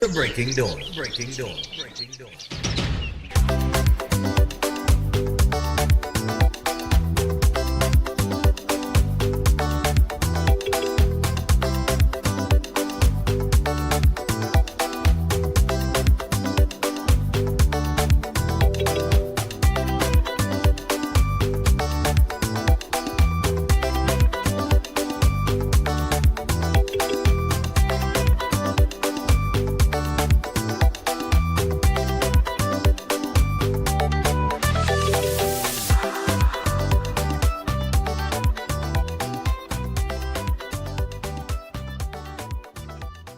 The Breaking Dawn. Breaking Dawn. Breaking Dawn.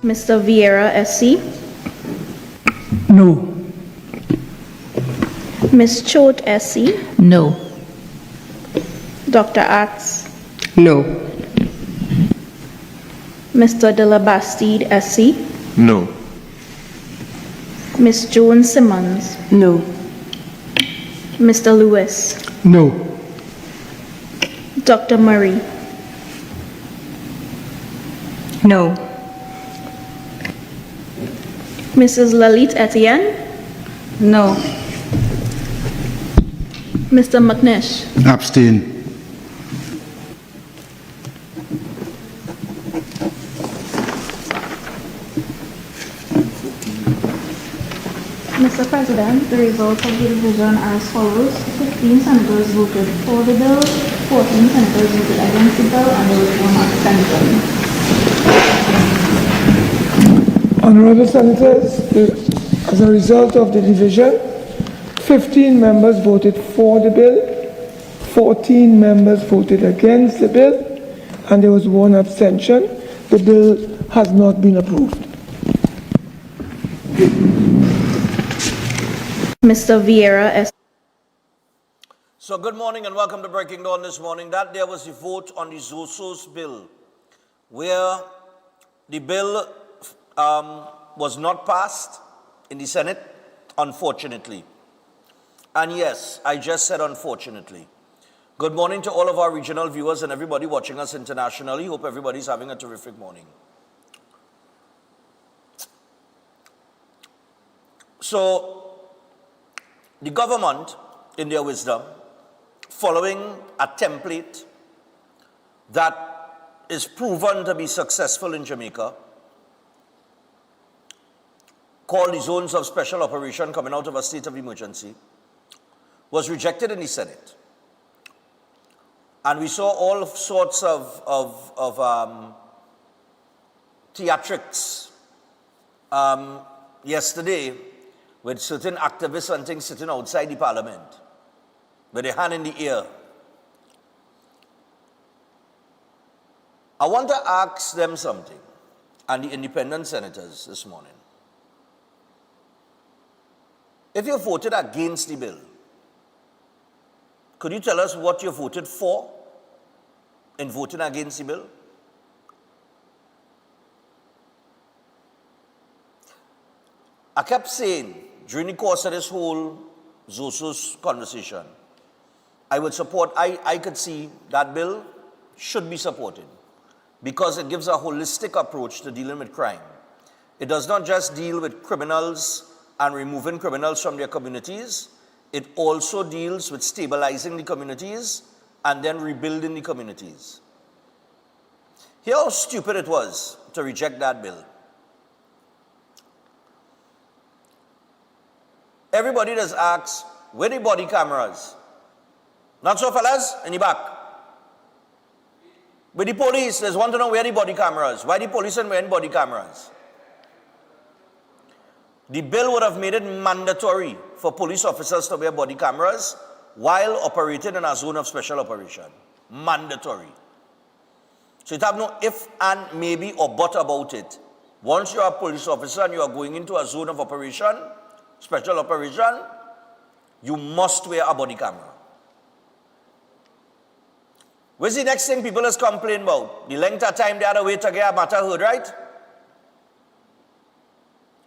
Mr. Vieira, SC. No. Ms. Choate, SC. No. Dr. Axe. No. Mr. De La Bastide, SC. No. Ms. Joan Simmons. No. Mr. Lewis. No. Dr. Murray. No. Mrs. Lalit Etienne. No. Mr. McNish. Abstain. Mr. President, the results of the division are as follows. 15 senators voted for the bill, 14 senators voted against the bill, and there was one abstention. Honorable Senators, as a result of the division, 15 members voted for the bill, 14 members voted against the bill, and there was one abstention. The bill has not been approved. Mr. Vieira, SC. So good morning and welcome to Breaking Dawn this morning. That there was the vote on the ZOSOS bill, where the bill was not passed in the Senate, unfortunately. And yes, I just said unfortunately. Good morning to all of our regional viewers and everybody watching us internationally. Hope everybody's having a terrific morning. So, the government, in their wisdom, following a template that is proven to be successful in Jamaica, called the zones of special operation coming out of a state of emergency, was rejected in the Senate. And we saw all sorts of theatrics yesterday with certain activists and things sitting outside the parliament with their hand in the air. I want to ask them something, and the independent senators this morning. If you voted against the bill, could you tell us what you voted for in voting against the bill? I kept saying during the course of this whole ZOSOS conversation, I would support, I could see that bill should be supported because it gives a holistic approach to dealing with crime. It does not just deal with criminals and removing criminals from their communities. It also deals with stabilizing the communities and then rebuilding the communities. Hear how stupid it was to reject that bill. Everybody just asks, where the body cameras? Not so, fellas, in the back. With the police, there's want to know where the body cameras. Why the police and wearing body cameras? The bill would have made it mandatory for police officers to wear body cameras while operating in a zone of special operation. Mandatory. So it have no if and maybe or but about it. Once you are a police officer and you are going into a zone of operation, special operation, you must wear a body camera. What's the next thing people is complaining about? The length of time they had to wait to get a matter heard, right?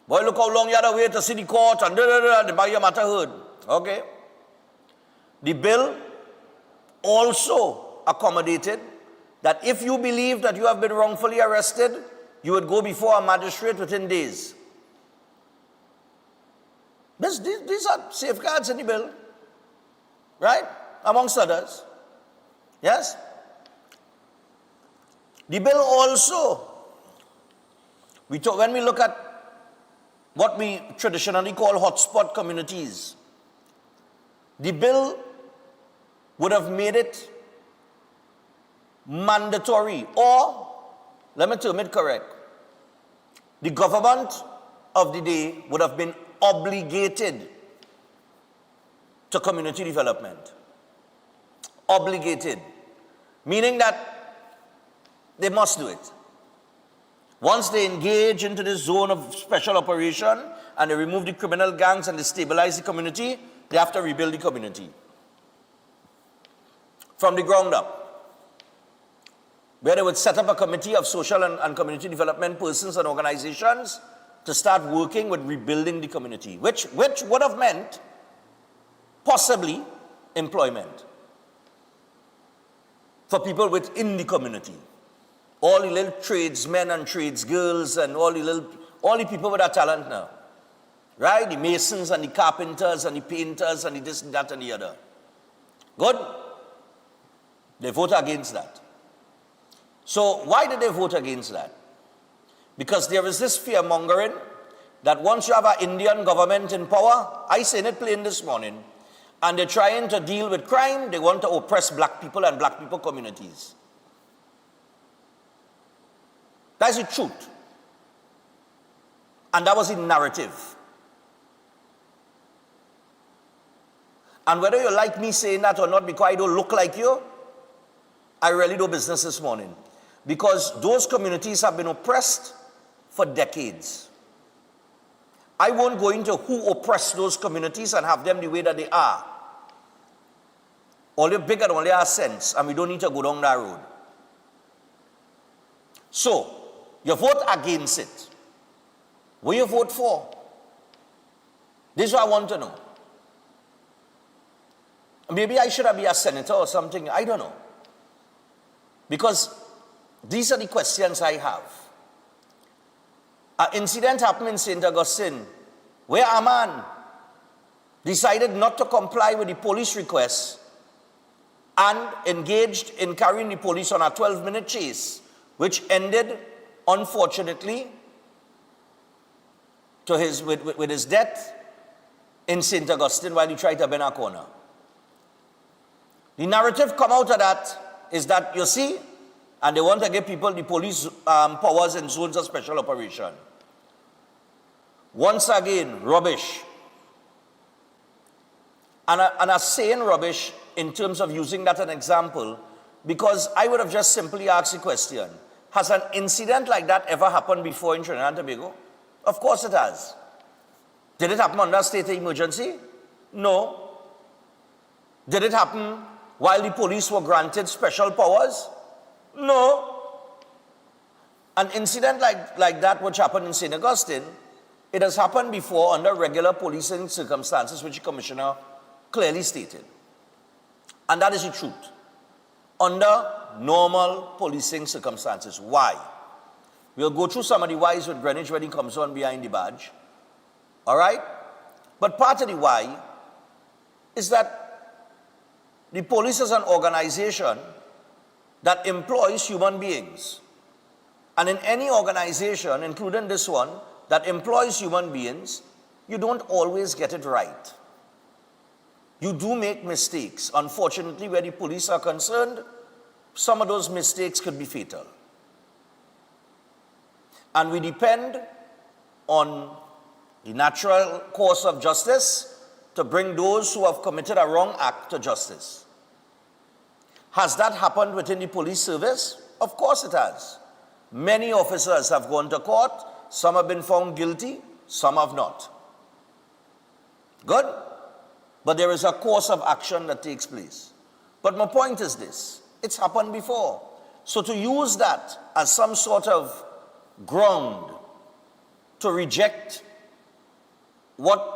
Boy, look how long you had to wait to see the court and they buy your matter heard. Okay. The bill also accommodated that if you believe that you have been wrongfully arrested, you would go before a magistrate within days. these are safeguards in the bill, right? Amongst others. Yes? The bill also, when we look at what we traditionally call hotspot communities, the bill would have made it mandatory, or, let me term it correct, the government of the day would have been obligated to community development. Obligated. Meaning that they must do it. Once they engage into this zone of special operation and they remove the criminal gangs and they stabilize the community, they have to rebuild the community from the ground up. Where they would set up a committee of social and community development persons and organizations to start working with rebuilding the community, which would have meant possibly employment for people within the community. All the little tradesmen and tradesgirls and all the people with that talent now. Right? The masons and the carpenters and the painters and the this and that and the other. Good? They vote against that. So why did they vote against that? Because there is this fear-mongering that once you have an Indian government in power, I seen it plain this morning, and they're trying to deal with crime, they want to oppress black people and black people communities. That's the truth. And that was the narrative. And whether you like me saying that or not, because I don't look like you, I really do business this morning. Because those communities have been oppressed for decades. I won't go into who oppressed those communities and have them the way that they are. Only big and only our sense, and we don't need to go down that road. So, you vote against it. What you vote for? This is what I want to know. Maybe I should have been a senator or something, I don't know. Because these are the questions I have. An incident happened in St. Augustine where a man decided not to comply with the police request and engaged in carrying the police on a 12-minute chase, which ended, unfortunately, with his death in St. Augustine while he tried to bend a corner. The narrative come out of that is that, you see, and they want to give people the police powers in zones of special operation. Once again, rubbish. And I'm saying rubbish in terms of using that as an example, because I would have just simply asked the question, has an incident like that ever happened before in Trinidad and Tobago? Of course it has. Did it happen under state of emergency? No. Did it happen while the police were granted special powers? No. An incident like that which happened in St. Augustine, it has happened before under regular policing circumstances, which the commissioner clearly stated. And that is the truth. Under normal policing circumstances. Why? We'll go through some of the whys with Greenwich when he comes on behind the badge. All right? But part of the why is that the police is an organization that employs human beings. And in any organization, including this one, that employs human beings, you don't always get it right. You do make mistakes. Unfortunately, where the police are concerned, some of those mistakes could be fatal. And we depend on the natural course of justice to bring those who have committed a wrong act to justice. Has that happened within the police service? Of course it has. Many officers have gone to court. Some have been found guilty. Some have not. Good? But there is a course of action that takes place. But my point is this. It's happened before. So to use that as some sort of ground to reject what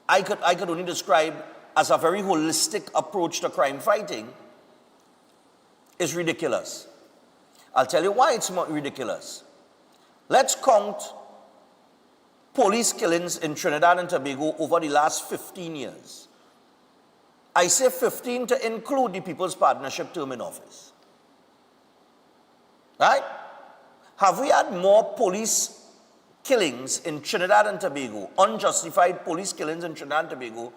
I could only describe as a very holistic approach to crime fighting is ridiculous. I'll tell you why it's ridiculous. Let's count police killings in Trinidad and Tobago over the last 15 years. I say 15 to include the People's Partnership term in office. Right? Have we had more police killings in Trinidad and Tobago, unjustified police killings in Trinidad and Tobago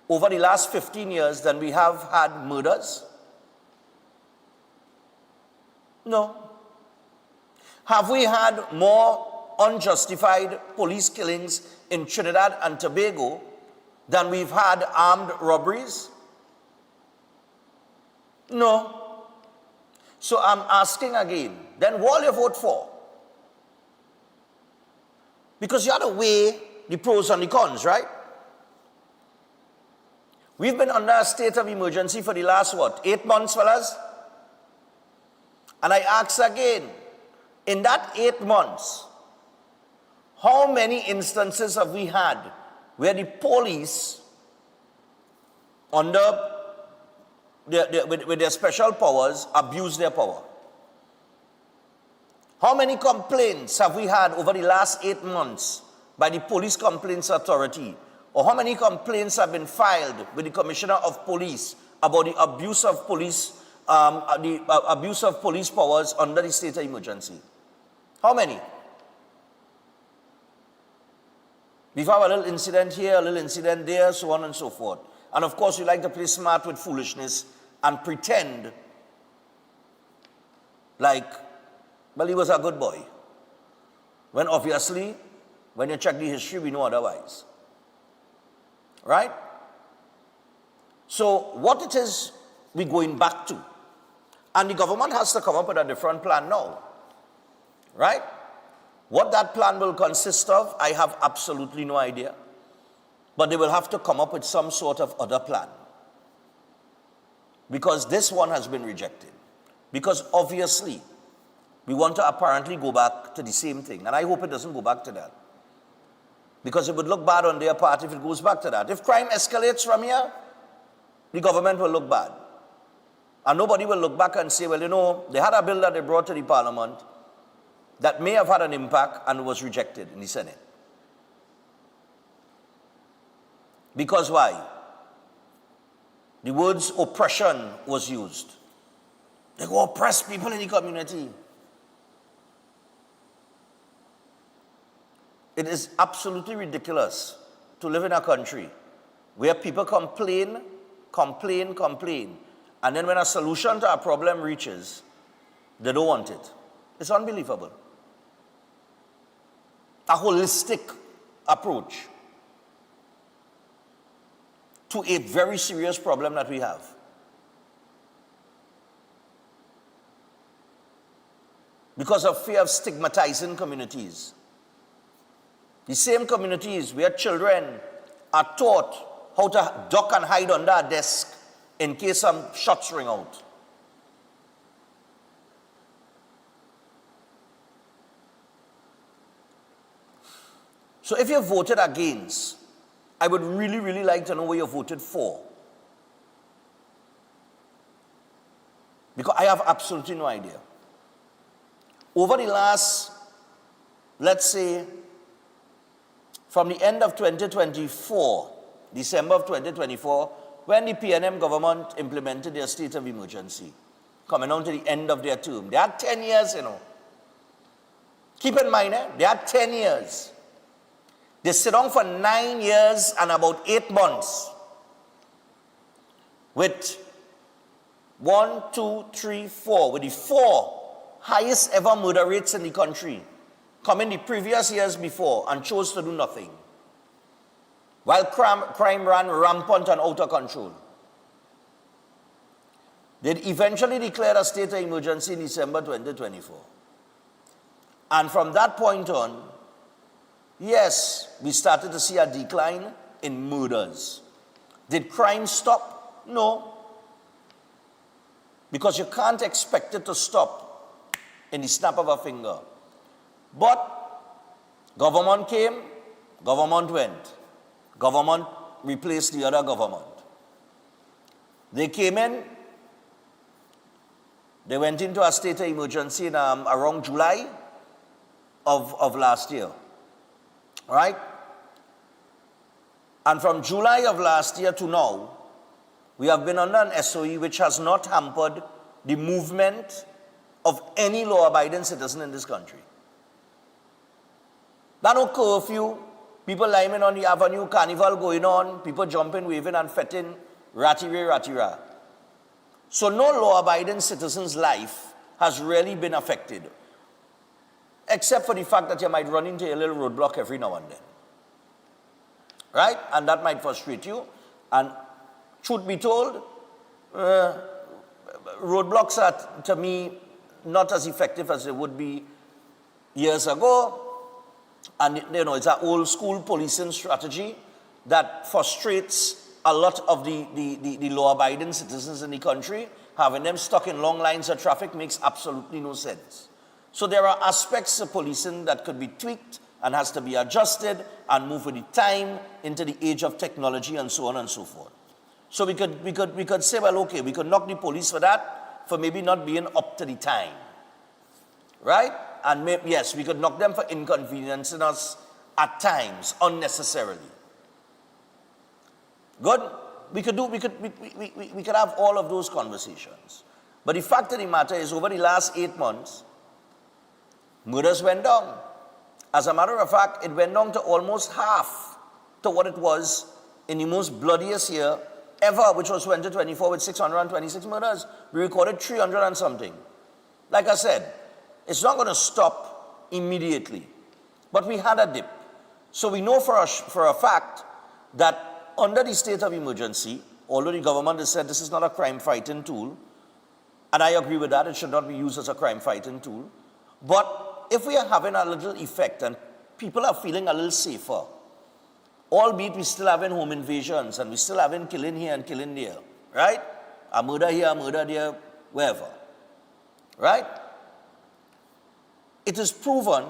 over the last 15 years than we have had murders? No. Have we had more unjustified police killings in Trinidad and Tobago than we've had armed robberies? No. So I'm asking again, then what will you vote for? Because you have to weigh the pros and the cons, right? We've been under a state of emergency for the last, 8 months, fellas? And I ask again, in that 8 months, how many instances have we had where the police, with their special powers, abuse their power? How many complaints have we had over the last 8 months by the Police Complaints Authority? Or how many complaints have been filed with the Commissioner of Police about the abuse of police, powers under the state of emergency? How many? We've had a little incident here, a little incident there, so on and so forth. And of course, we like to play smart with foolishness and pretend like, well, he was a good boy. When obviously, when you check the history, we know otherwise. Right? So what it is we're going back to. And the government has to come up with a different plan now. Right? What that plan will consist of, I have absolutely no idea. But they will have to come up with some sort of other plan. Because this one has been rejected. Because obviously, we want to apparently go back to the same thing. And I hope it doesn't go back to that. Because it would look bad on their part if it goes back to that. If crime escalates from here, the government will look bad. And nobody will look back and say, well, you know, they had a bill that they brought to the parliament that may have had an impact and was rejected in the Senate. Because why? The words oppression was used. They go oppress people in the community. It is absolutely ridiculous to live in a country where people complain, and then when a solution to a problem reaches, they don't want it. It's unbelievable. A holistic approach to a very serious problem that we have. Because of fear of stigmatizing communities. The same communities where children are taught how to duck and hide under a desk in case some shots ring out. So if you voted against, I would really, really like to know what you voted for. Because I have absolutely no idea. Over the last, let's say, from the end of 2024, December of 2024, when the PNM government implemented their state of emergency, coming on to the end of their term. They had 10 years, you know. Keep in mind, they had 10 years. They sit down for 9 years and about 8 months with 1, 2, 3, 4, with the 4 highest ever murder rates in the country, come in the previous years before and chose to do nothing. While crime ran rampant and out of control. They eventually declared a state of emergency in December 2024. And from that point on, yes, we started to see a decline in murders. Did crime stop? No. Because you can't expect it to stop in the snap of a finger. But government came, government went. Government replaced the other government. They came in, they went into a state of emergency in, around July of last year. right? And from July of last year to now, we have been under an SOE which has not hampered the movement of any law-abiding citizen in this country. There no curfew, people lining on the avenue, carnival going on, people jumping, waving and fetting, ratty-ra. So no law-abiding citizen's life has really been affected, except for the fact that you might run into a little roadblock every now and then. Right? And that might frustrate you. And truth be told, roadblocks are, to me, not as effective as they would be years ago. And, you know, it's an old school policing strategy that frustrates a lot of the law-abiding citizens in the country. Having them stuck in long lines of traffic makes absolutely no sense. So there are aspects of policing that could be tweaked and has to be adjusted and move with the time into the age of technology and so on and so forth. So we could say, well, okay, we could knock the police for that, for maybe not being up to the time. Right? And yes, we could knock them for inconveniencing us at times, unnecessarily. Good? We could have all of those conversations. But the fact of the matter is, over the last 8 months, murders went down. As a matter of fact, it went down to almost half to what it was in the most bloodiest year ever, which was 2024 with 626 murders. We recorded 300 and something. Like I said, it's not going to stop immediately. But we had a dip. So we know for a fact that under the state of emergency, although the government has said this is not a crime-fighting tool, and I agree with that, it should not be used as a crime-fighting tool, but if we are having a little effect and people are feeling a little safer, albeit we still having home invasions and we still having killing here and killing there, right? A murder here, a murder there, wherever, right? It is proven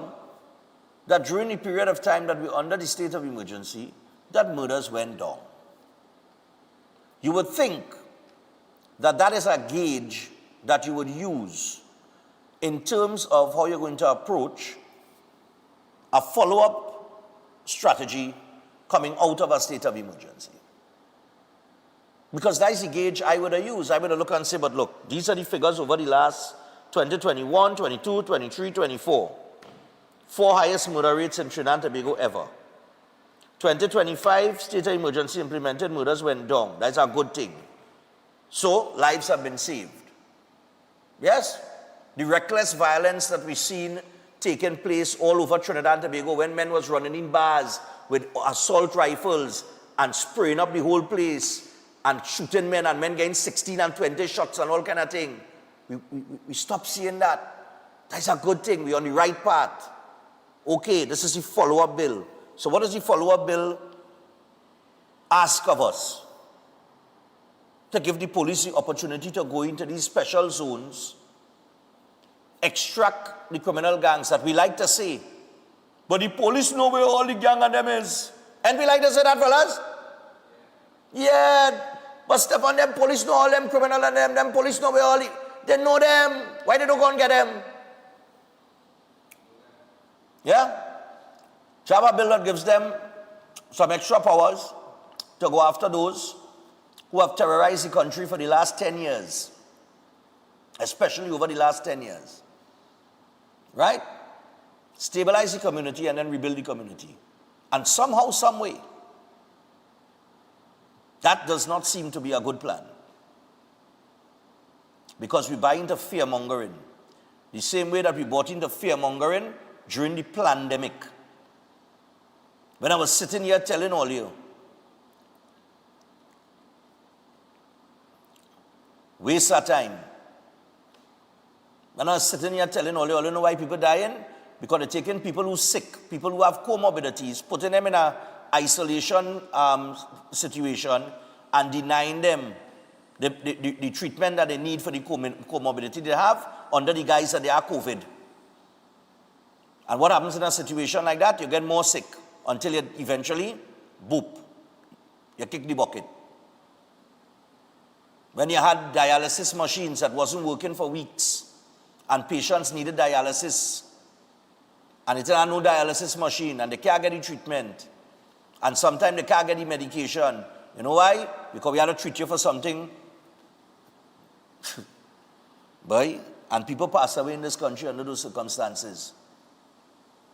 that during the period of time that we're under the state of emergency, that murders went down. You would think that that is a gauge that you would use in terms of how you're going to approach a follow-up strategy coming out of a state of emergency. Because that's the gauge I would have used. I would have looked and say, but look, these are the figures over the last 2021, 22, 23, 24. 4 highest murder rates in Trinidad and Tobago ever. 2025, state of emergency implemented, murders went down. That's a good thing. So, lives have been saved. Yes? The reckless violence that we've seen taking place all over Trinidad and Tobago when men was running in bars with assault rifles and spraying up the whole place and shooting men and men getting 16 and 20 shots and all kind of thing. We stopped seeing that. That's a good thing. We're on the right path. Okay, this is the follow-up bill. So what does the follow-up bill ask of us? To give the police the opportunity to go into these special zones, extract the criminal gangs that we like to say. But the police know where all the gang of them is. And we like to say that, fellas? Yeah, but Stefan, them police know all them criminal and them police know where all the... They know them. Why they don't go and get them? Yeah? So have a bill that gives them some extra powers to go after those who have terrorized the country for the last 10 years. Especially over the last 10 years. Right? Stabilize the community and then rebuild the community. And somehow, some way, that does not seem to be a good plan. Because we buy into fear-mongering. The same way that we bought into fear-mongering during the pandemic. When I was sitting here telling all you, waste our time. When I was sitting here telling all you know why people dying? Because they're taking people who are sick, people who have comorbidities, putting them in an isolation situation and denying them the treatment that they need for the comorbidity they have under the guise that they are COVID. And what happens in a situation like that? You get more sick until you eventually, boop, you kick the bucket. When you had dialysis machines that wasn't working for weeks and patients needed dialysis, and it's a no dialysis machine, and they can't get the treatment, and sometimes they can't get the medication. You know why? Because we have to treat you for something. Boy, and people pass away in this country under those circumstances.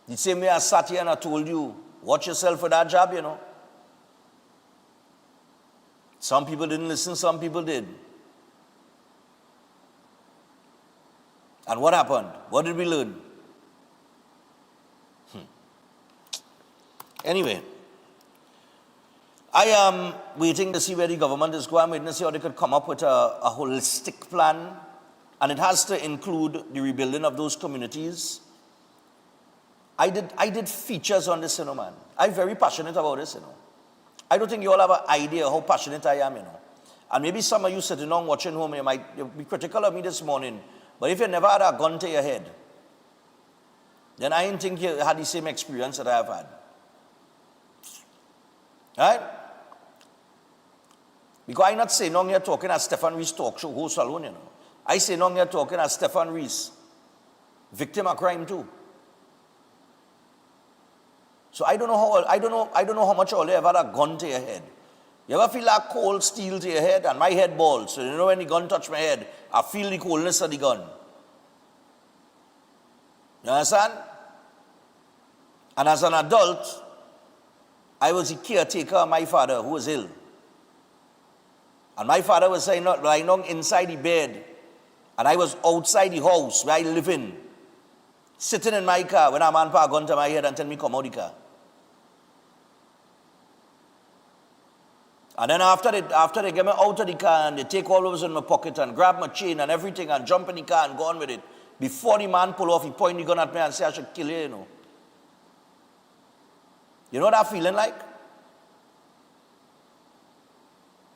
The same way I sat here and I told you, watch yourself for that job, you know. Some people didn't listen, some people did. And what happened? What did we learn? Anyway, I am waiting to see where the government is going. I'm waiting to see how they could come up with a holistic plan. And it has to include the rebuilding of those communities. I did features on this, you know, man. I'm very passionate about this, you know. I don't think you all have an idea how passionate I am, you know. And maybe some of you sitting down watching home, you might be critical of me this morning. But if you never had a gun to your head, then I didn't think you had the same experience that I have had. Right? Because I'm not saying no here talking as Stephen Rees talk show host alone, you know. I say no here talking as Stephen Rees, victim of crime too. So I don't know how much all you ever had a gun to your head. You ever feel like cold steel to your head? And my head balls. So you know when the gun touch my head, I feel the coldness of the gun. You understand? And as an adult, I was the caretaker of my father who was ill. And my father was lying down inside the bed. And I was outside the house where I live in, sitting in my car when a man put a gun to my head and tell me come out the car. And then after they get me out of the car and they take all of us in my pocket and grab my chain and everything and jump in the car and go on with it, before the man pull off, he point the gun at me and say I should kill you, you know. You know what that feeling like?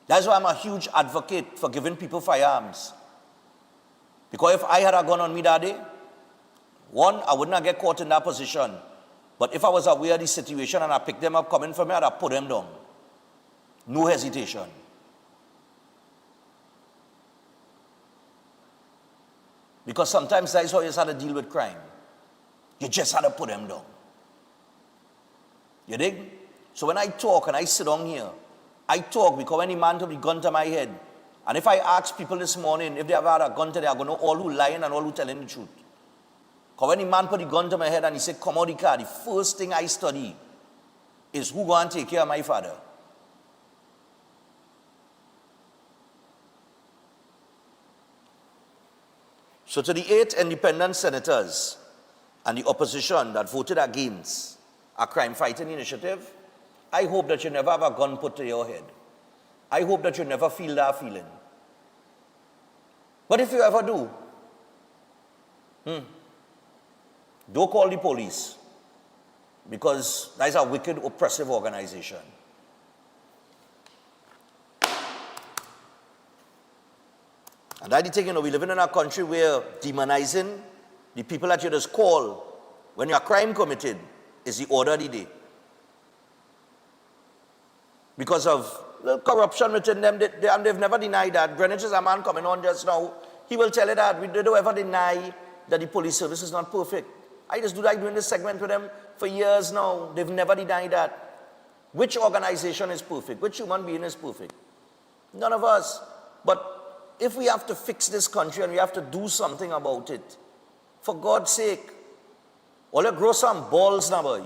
That's why I'm a huge advocate for giving people firearms. Because if I had a gun on me that day, one, I would not get caught in that position. But if I was aware of the situation and I picked them up coming for me, I'd have put them down. No hesitation. Because sometimes that's how you just had to deal with crime. You just had to put them down. You dig? So when I talk and I sit down here, I talk because when the man took the gun to my head, and if I ask people this morning if they have had a gun to their, I going to know all who lying and all who telling the truth. Because when the man put the gun to my head and he said, come out the car, the first thing I study is who going to take care of my father. So to the 8 independent senators and the opposition that voted against a crime-fighting initiative, I hope that you never have a gun put to your head. I hope that you never feel that feeling. But if you ever do, don't call the police, because that is a wicked, oppressive organization. And that's the thing, you know, we live in a country where demonizing the people that you just call when your crime committed is the order of the day. Because of the corruption within them, and they've never denied that. Greenwich is a man coming on just now. He will tell you that. They don't ever deny that the police service is not perfect. I just do like doing this segment with them for years now. They've never denied that. Which organization is perfect? Which human being is perfect? None of us. But if we have to fix this country and we have to do something about it, for God's sake, all you grow some balls now, boy.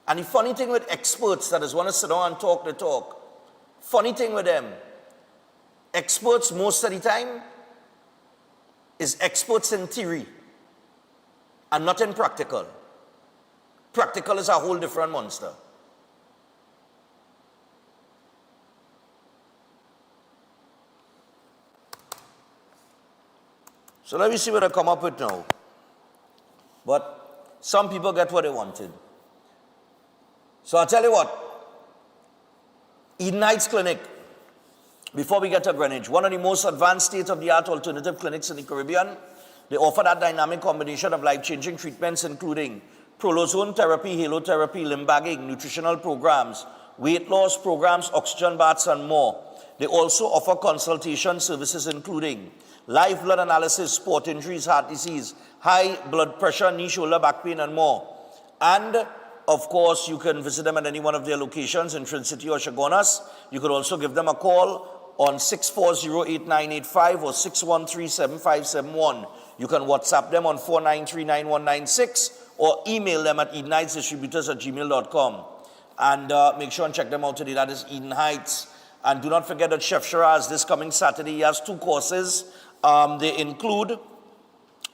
And the funny thing with experts that just want to sit down and talk the talk, funny thing with them, experts most of the time is experts in theory and not in practical. Practical is a whole different monster. So let me see what I come up with now. But some people get what they wanted. So I'll tell you what, Eden Heights Clinic, before we get to Greenwich, one of the most advanced state-of-the-art alternative clinics in the Caribbean. They offer that dynamic combination of life-changing treatments, including prolozone therapy, halotherapy, limb bagging, nutritional programs, weight loss programs, oxygen baths, and more. They also offer consultation services including live blood analysis, sport injuries, heart disease, high blood pressure, knee, shoulder, back pain, and more. And of course, you can visit them at any one of their locations in Trin City or Chaguanas. You could also give them a call on 640-8985 or 613-7571. You can WhatsApp them on 493-9196 or email them at edenheightsdistributors@gmail.com. And make sure and check them out today. That is Eden Heights. And do not forget that Chef Shiraz, this coming Saturday, he has 2 courses. They include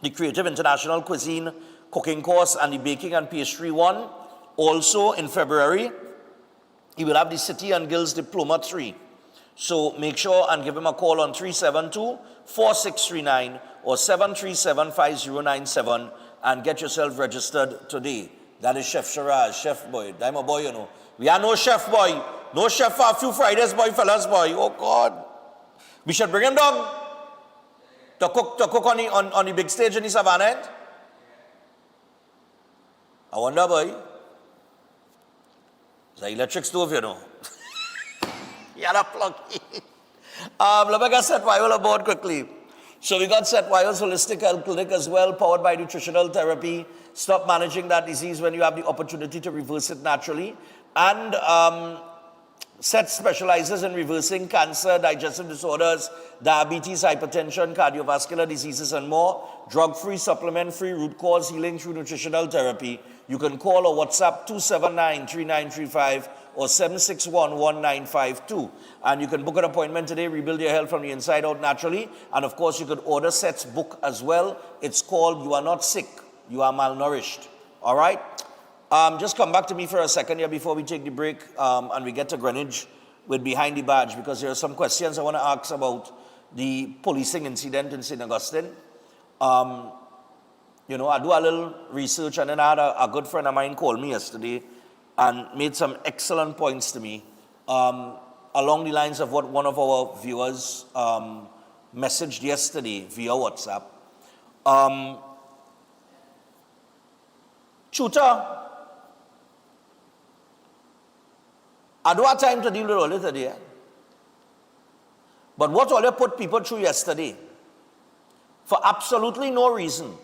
the Creative International Cuisine cooking course and the Baking and Pastry one. Also in February, he will have the City and Guilds Diploma 3. So make sure and give him a call on 372-4639 or 737-5097 and get yourself registered today. That is Chef Shiraz, Chef Boy. I'm a boy, you know. We are no chef boy. No chef for a few Fridays, boy, fellas, boy. Oh, God. We should bring him down to cook on the big stage in the Savannah end. I wonder, boy. It's an electric stove, you know. You had a plug in. Let me get Seth Wyall aboard quickly. So we got Seth Wyall's Holistic Health Clinic as well, powered by nutritional therapy. Stop managing that disease when you have the opportunity to reverse it naturally. And Seth specializes in reversing cancer, digestive disorders, diabetes, hypertension, cardiovascular diseases, and more. Drug-free, supplement-free, root cause healing through nutritional therapy. You can call or WhatsApp 279-3935 or 761-1952. And you can book an appointment today, rebuild your health from the inside out naturally. And of course, you could order Seth's book as well. It's called You Are Not Sick, You Are Malnourished. All right? Just come back to me for a second here before we take the break and we get to Greenwich with Behind the Badge, because there are some questions I want to ask about the policing incident in St. Augustine. You know, I do a little research, and then I had a good friend of mine call me yesterday and made some excellent points to me along the lines of what one of our viewers messaged yesterday via WhatsApp. Chuta, I don't have time to deal with all it today. But what all you put people through yesterday, for absolutely no reason,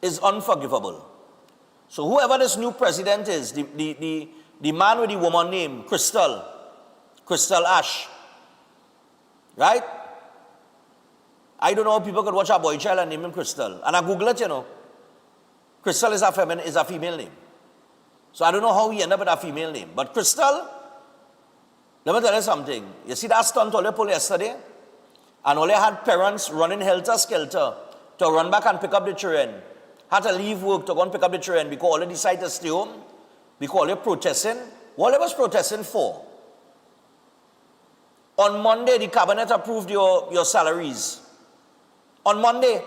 is unforgivable. So whoever this new president is, the man with the woman name, Crystal Ash, right? I don't know how people could watch a boy child and name him Crystal. And I Google it, you know. Crystal is a female name. So I don't know how he ended up with a female name. But Crystal, let me tell you something. You see that stunt Ole pulled yesterday? And Ole had parents running helter-skelter to run back and pick up the children. Had to leave work to go and pick up the children because Ole decided to stay home. Because Ole protesting. What Ole was protesting for? On Monday, the cabinet approved your salaries. On Monday.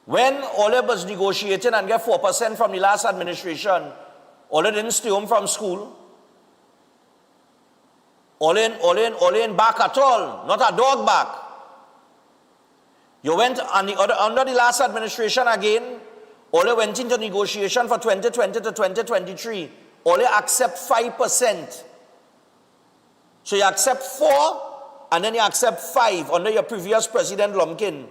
When Ole was negotiating and get 4% from the last administration, Ole didn't stay home from school. Ole in back at all, not a dog back. You went under the last administration again, Ole went into negotiation for 2020 to 2023. Ole accept 5%. So you accept 4 and then you accept 5 under your previous president Lumpkin.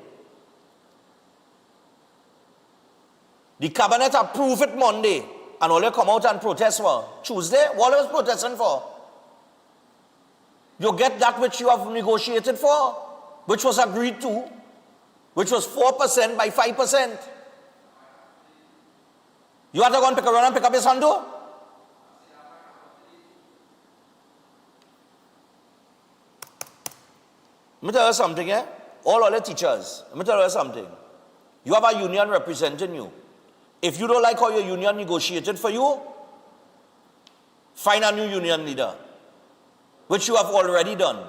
The cabinet approved it Monday and Ole come out and protest for. Tuesday, what was protesting for? You get that which you have negotiated for, which was agreed to, which was 4% by 5%. You have to go and pick up your son too? Let me tell you something, eh? All other teachers, let me tell you something. You have a union representing you. If you don't like how your union negotiated for you, find a new union leader, which you have already done.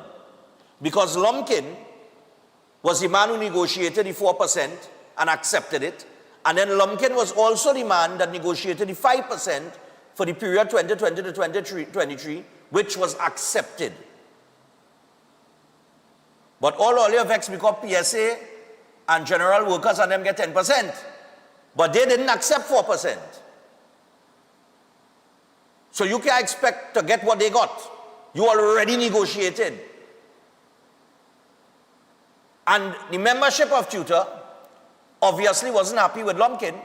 Because Lumpkin was the man who negotiated the 4% and accepted it. And then Lumpkin was also the man that negotiated the 5% for the period 2020 to 2023, which was accepted. But all your vex because PSA and general workers and them get 10%. But they didn't accept 4%. So you can't expect to get what they got. You already negotiated. And the membership of Tutor obviously wasn't happy with Lumpkin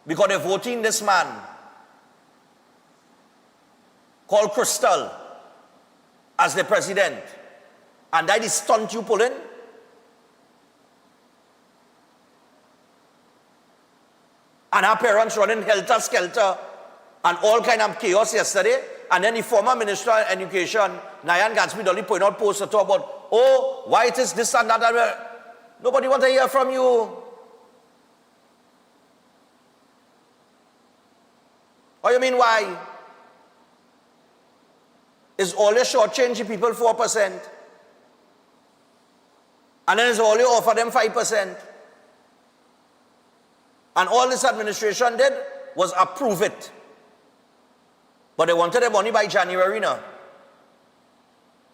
because they're voting this man called Crystal as the president. And that is stunt you pulling. And our parents running helter-skelter and all kind of chaos yesterday. And then the former Minister of Education, Nayan Gatsby, only point out posts to talk about, oh, why it is this and that. And nobody wants to hear from you. What do you mean why? Is all you shortchange the people 4%? And then it's all you offer them 5%. And all this administration did was approve it. But they wanted the money by January now.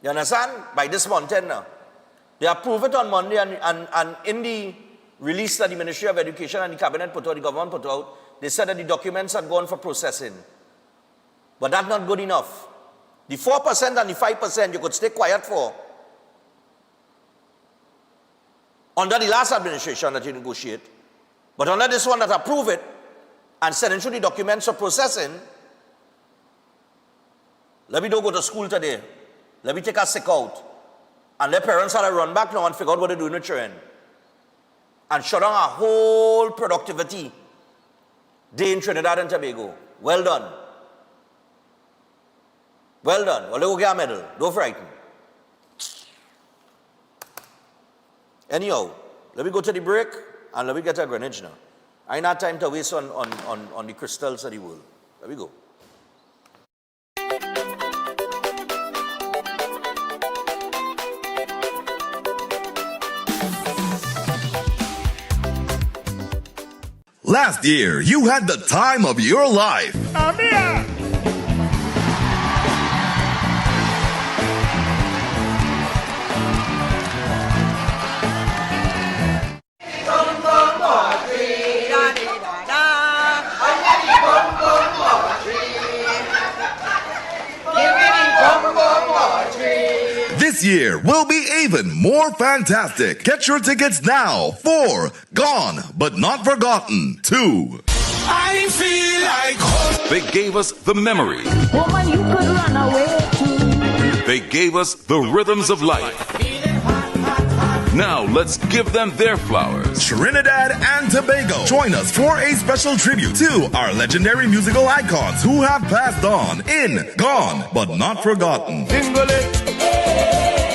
You understand? By this month now. They approved it on Monday and in the release that the Ministry of Education and the Cabinet put out, the government put out, they said that the documents had gone for processing. But that's not good enough. The 4% and the 5% you could stay quiet for. Under the last administration that you negotiate. But under this one that approve it and send into the documents for processing, let me don't go to school today. Let me take a sick out. And let parents have to run back now and figure out what they're doing with children. And shut down a whole productivity day in Trinidad and Tobago. Well done. Well done. Well, they will get a medal. Don't frighten. Anyhow, let me go to the break and let me get a Greenwich now. I ain't had time to waste on the crystals of the world. Let me go. Last year, you had the time of your life. This year will be even more fantastic. Get your tickets now for Gone But Not Forgotten 2. I feel like home. They gave us the memories. Woman, you could run away too. They gave us the rhythms of life. Now let's give them their flowers. Trinidad and Tobago, join us for a special tribute to our legendary musical icons who have passed on in Gone But Not Forgotten.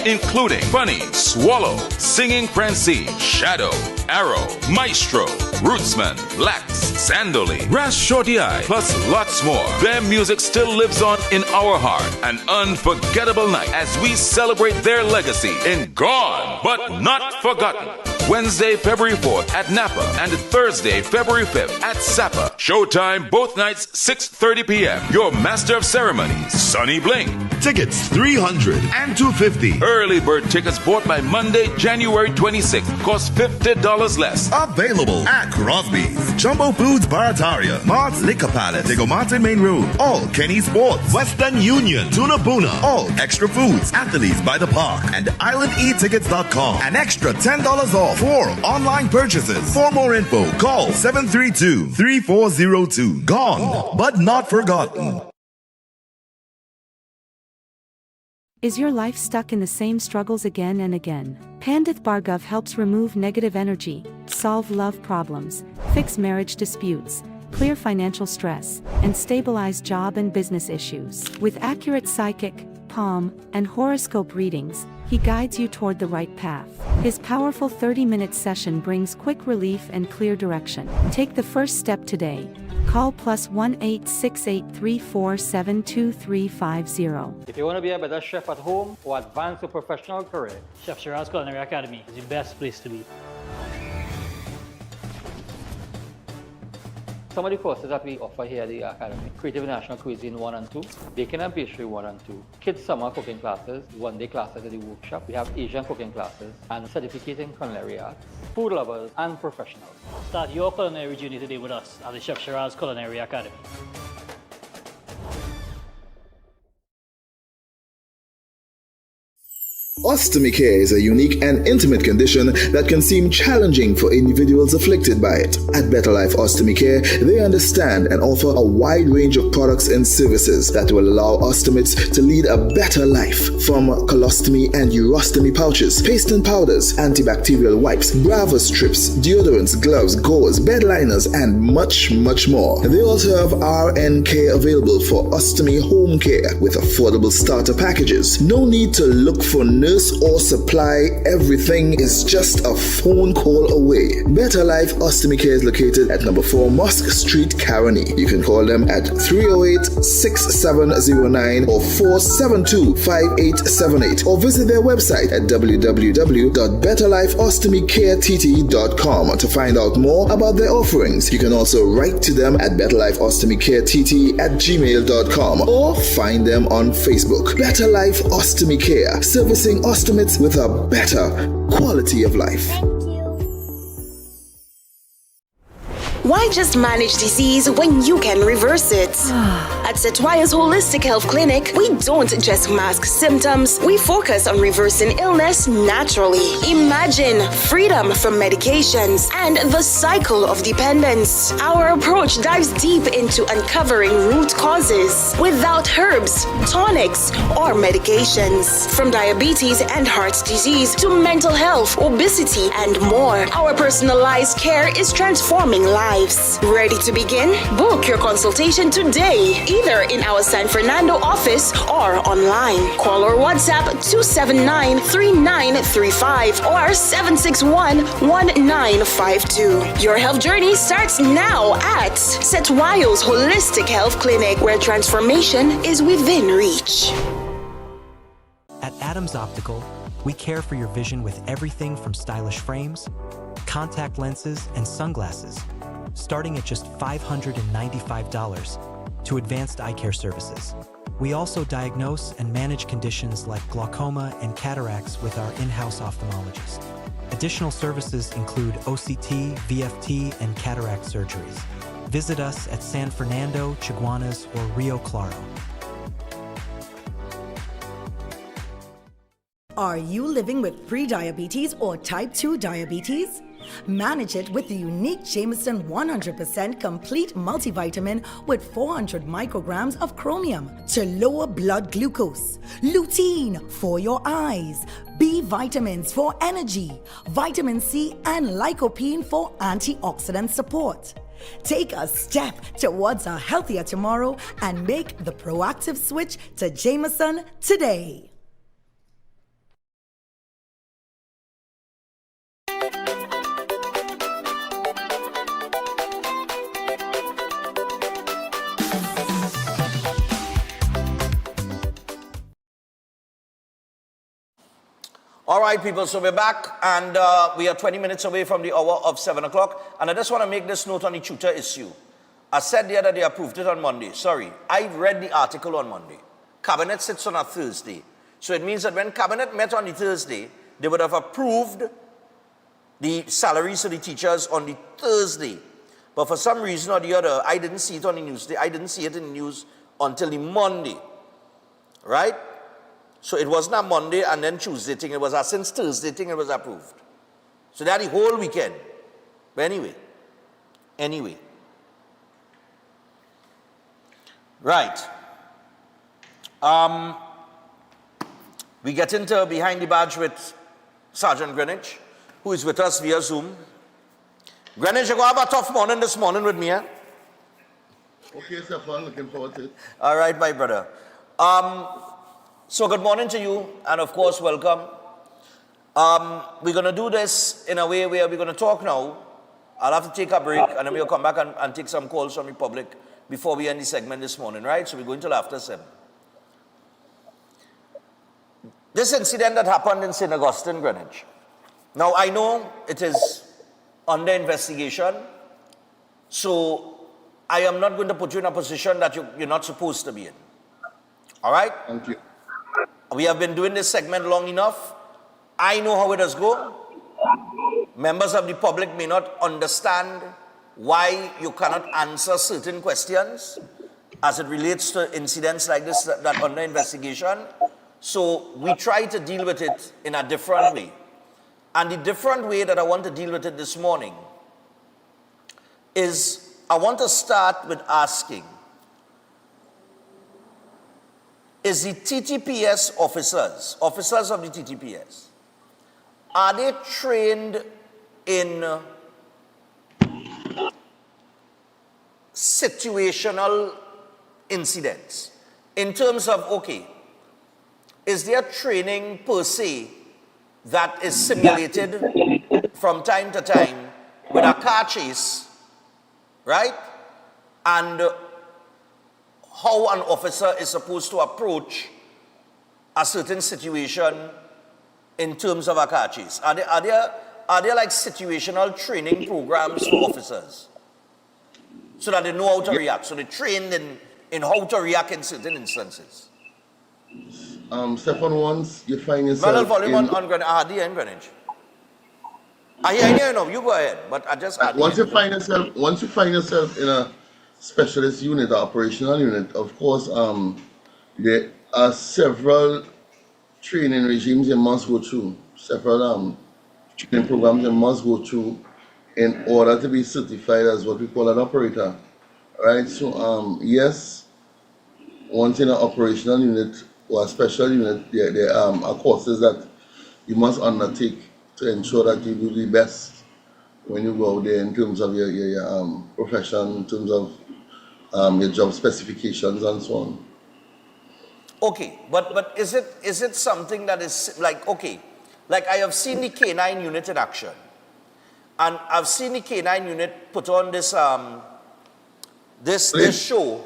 Including Bunny, Swallow, Singing Francine, Shadow, Arrow, Maestro, Rootsman, Blacks, Sandoli, Ras Shorty Eye, plus lots more. Their music still lives on in our heart. An unforgettable night as we celebrate their legacy in Gone But Not Forgotten. Wednesday, February 4th at Napa and Thursday, February 5th at Sapa. Showtime both nights, 6:30 p.m. Your master of ceremonies, Sonny Bling. Tickets $300 and $250. Early bird tickets bought by Monday, January 26th cost $50 less. Available at Crosby's, Jumbo Foods Barataria, Mart's Liquor Palace, Diego Martin Main Road, all Kenny Sports, Western Union, Tuna Puna, all Extra Foods, Athletes by the Park, and IslandEtickets.com. An extra $10 off for online purchases. For more info, call 732-3402. Gone, but not forgotten. Is your life stuck in the same struggles again and again? Pandith Bhargav helps remove negative energy, solve love problems, fix marriage disputes, clear financial stress, and stabilize job and business issues. With accurate psychic, palm, and horoscope readings, he guides you toward the right path. His powerful 30-minute session brings quick relief and clear direction. Take the first step today. Call +1 868-347-2350. If you want to be a better chef at home or advance your professional career, Chef Shiraz Culinary Academy is the best place to be. Some of the courses that we offer here at the Academy: Creative National Cuisine 1 and 2, Baking and Pastry 1 and 2, Kids Summer Cooking Classes, one-day classes at the workshop. We have Asian cooking classes and certificate in culinary arts, food lovers and professionals. Start your culinary journey today with us at the Chef Shiraz Culinary Academy. Ostomy care is a unique and intimate condition that can seem challenging for individuals afflicted by it. At Better Life Ostomy Care, they understand and offer a wide range of products and services that will allow ostomates to lead a better life. From colostomy and urostomy pouches, paste and powders, antibacterial wipes, Brava strips, deodorants, gloves, gauze, bed liners, and much, much more. They also have RN care available for ostomy home care with affordable starter packages. No need to look for nurse or supply. Everything is just a phone call away. Better Life Ostomy Care is located at number 4 Mosque Street, Caroni. You can call them at 308-6709 or 472-5878 or visit their website at www.betterlifeostomycareTT.com to find out more about their offerings. You can also write to them at betterlifeostomycareTT@gmail.com or find them on Facebook. Better Life Ostomy Care, servicing ostomates with a better quality of life. Why just manage disease when you can reverse it? At Setwaya's Holistic Health Clinic, we don't just mask symptoms, we focus on reversing illness naturally. Imagine freedom from medications and the cycle of dependence. Our approach dives deep into uncovering root causes without herbs, tonics, or medications. From diabetes and heart disease to mental health, obesity, and more, our personalized care is transforming lives. Ready to begin? Book your consultation today, either in our San Fernando office or online. Call or WhatsApp 279-3935 or 761-1952. Your health journey starts now at Setwayo's Holistic Health Clinic, where transformation is within reach. At Adams Optical, we care for your vision with everything from stylish frames, contact lenses, and sunglasses, starting at just $595, to advanced eye care services. We also diagnose and manage conditions like glaucoma and cataracts with our in-house ophthalmologist. Additional services include OCT, VFT, and cataract surgeries. Visit us at San Fernando, Chaguanas, or Rio Claro. Are you living with prediabetes or type 2 diabetes? Manage it with the unique Jameson 100% complete multivitamin with 400 micrograms of chromium to lower blood glucose, lutein for your eyes, B vitamins for energy, vitamin C, and lycopene for antioxidant support. Take a step towards a healthier tomorrow and make the proactive switch to Jameson today. All right, people, so we're back, and we are 20 minutes away from the hour of 7 o'clock, and I just want to make this note on the tutor issue. I said the other day I approved it on Monday. Sorry, I read the article on Monday. Cabinet sits on a Thursday. So it means that when Cabinet met on the Thursday, they would have approved the salaries of the teachers on the Thursday. But for some reason or the other, I didn't see it on the news. I didn't see it in the news until the Monday, right? So it was not Monday and then Tuesday thing. It was since Thursday thing it was approved. So that the whole weekend. But anyway. Right. We get into Behind the Badge with Sergeant Greenwich, who is with us via Zoom. Greenwich, you're going to have a tough morning this morning with me, eh? Okay, sir, fun. Looking forward to it. All right, my brother. So good morning to you, and of course, welcome. We're going to do this in a way where we're going to talk now. I'll have to take a break, and then we'll come back and take some calls from the public before we end the segment this morning, right? So we're going till after 7. This incident that happened in St. Augustine, Greenwich. Now, I know it is under investigation, so I am not going to put you in a position that you're not supposed to be in. All right? Thank you. We have been doing this segment long enough. I know how it does go. Members of the public may not understand why you cannot answer certain questions as it relates to incidents like this that are under investigation. So we try to deal with it in a different way. And the different way that I want to deal with it this morning is I want to start with asking, is the TTPS officers of the TTPS, are they trained in situational incidents? In terms of, okay, is there training per se that is simulated from time to time with a car chase, right? And how an officer is supposed to approach a certain situation in terms of a car chase? Are there like situational training programs for officers so that they know how to react? So they're trained in how to react in certain instances. Stefan, once you find yourself Manuel, volume on Greenwich. I hear you know, you go ahead, but I just once you find yourself in a specialist unit, or operational unit, of course, there are several training regimes you must go through, several training programs you must go through in order to be certified as what we call an operator, right? So, yes, once in an operational unit or a special unit, there are courses that you must undertake to ensure that you do the best when you go out there in terms of your profession, in terms of your job specifications and so on. Okay, but is it something that is like, okay, like I have seen the K9 unit in action, and I've seen the K9 unit put on this this show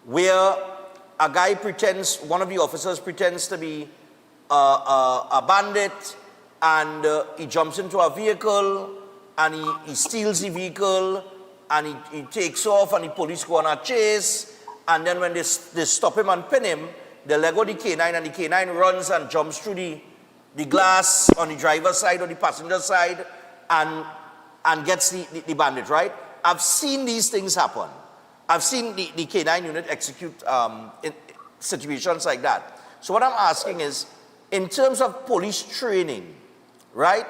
where a guy pretends, one of the officers pretends to be a bandit, and he jumps into a vehicle and he steals the vehicle and he takes off, and the police go on a chase, and then when they stop him and pin him, they let go the K9, and the K9 runs and jumps through the glass on the driver's side or the passenger side and gets the bandit, right? I've seen these things happen. I've seen the K9 unit execute in situations like that. So what I'm asking is, in terms of police training, right,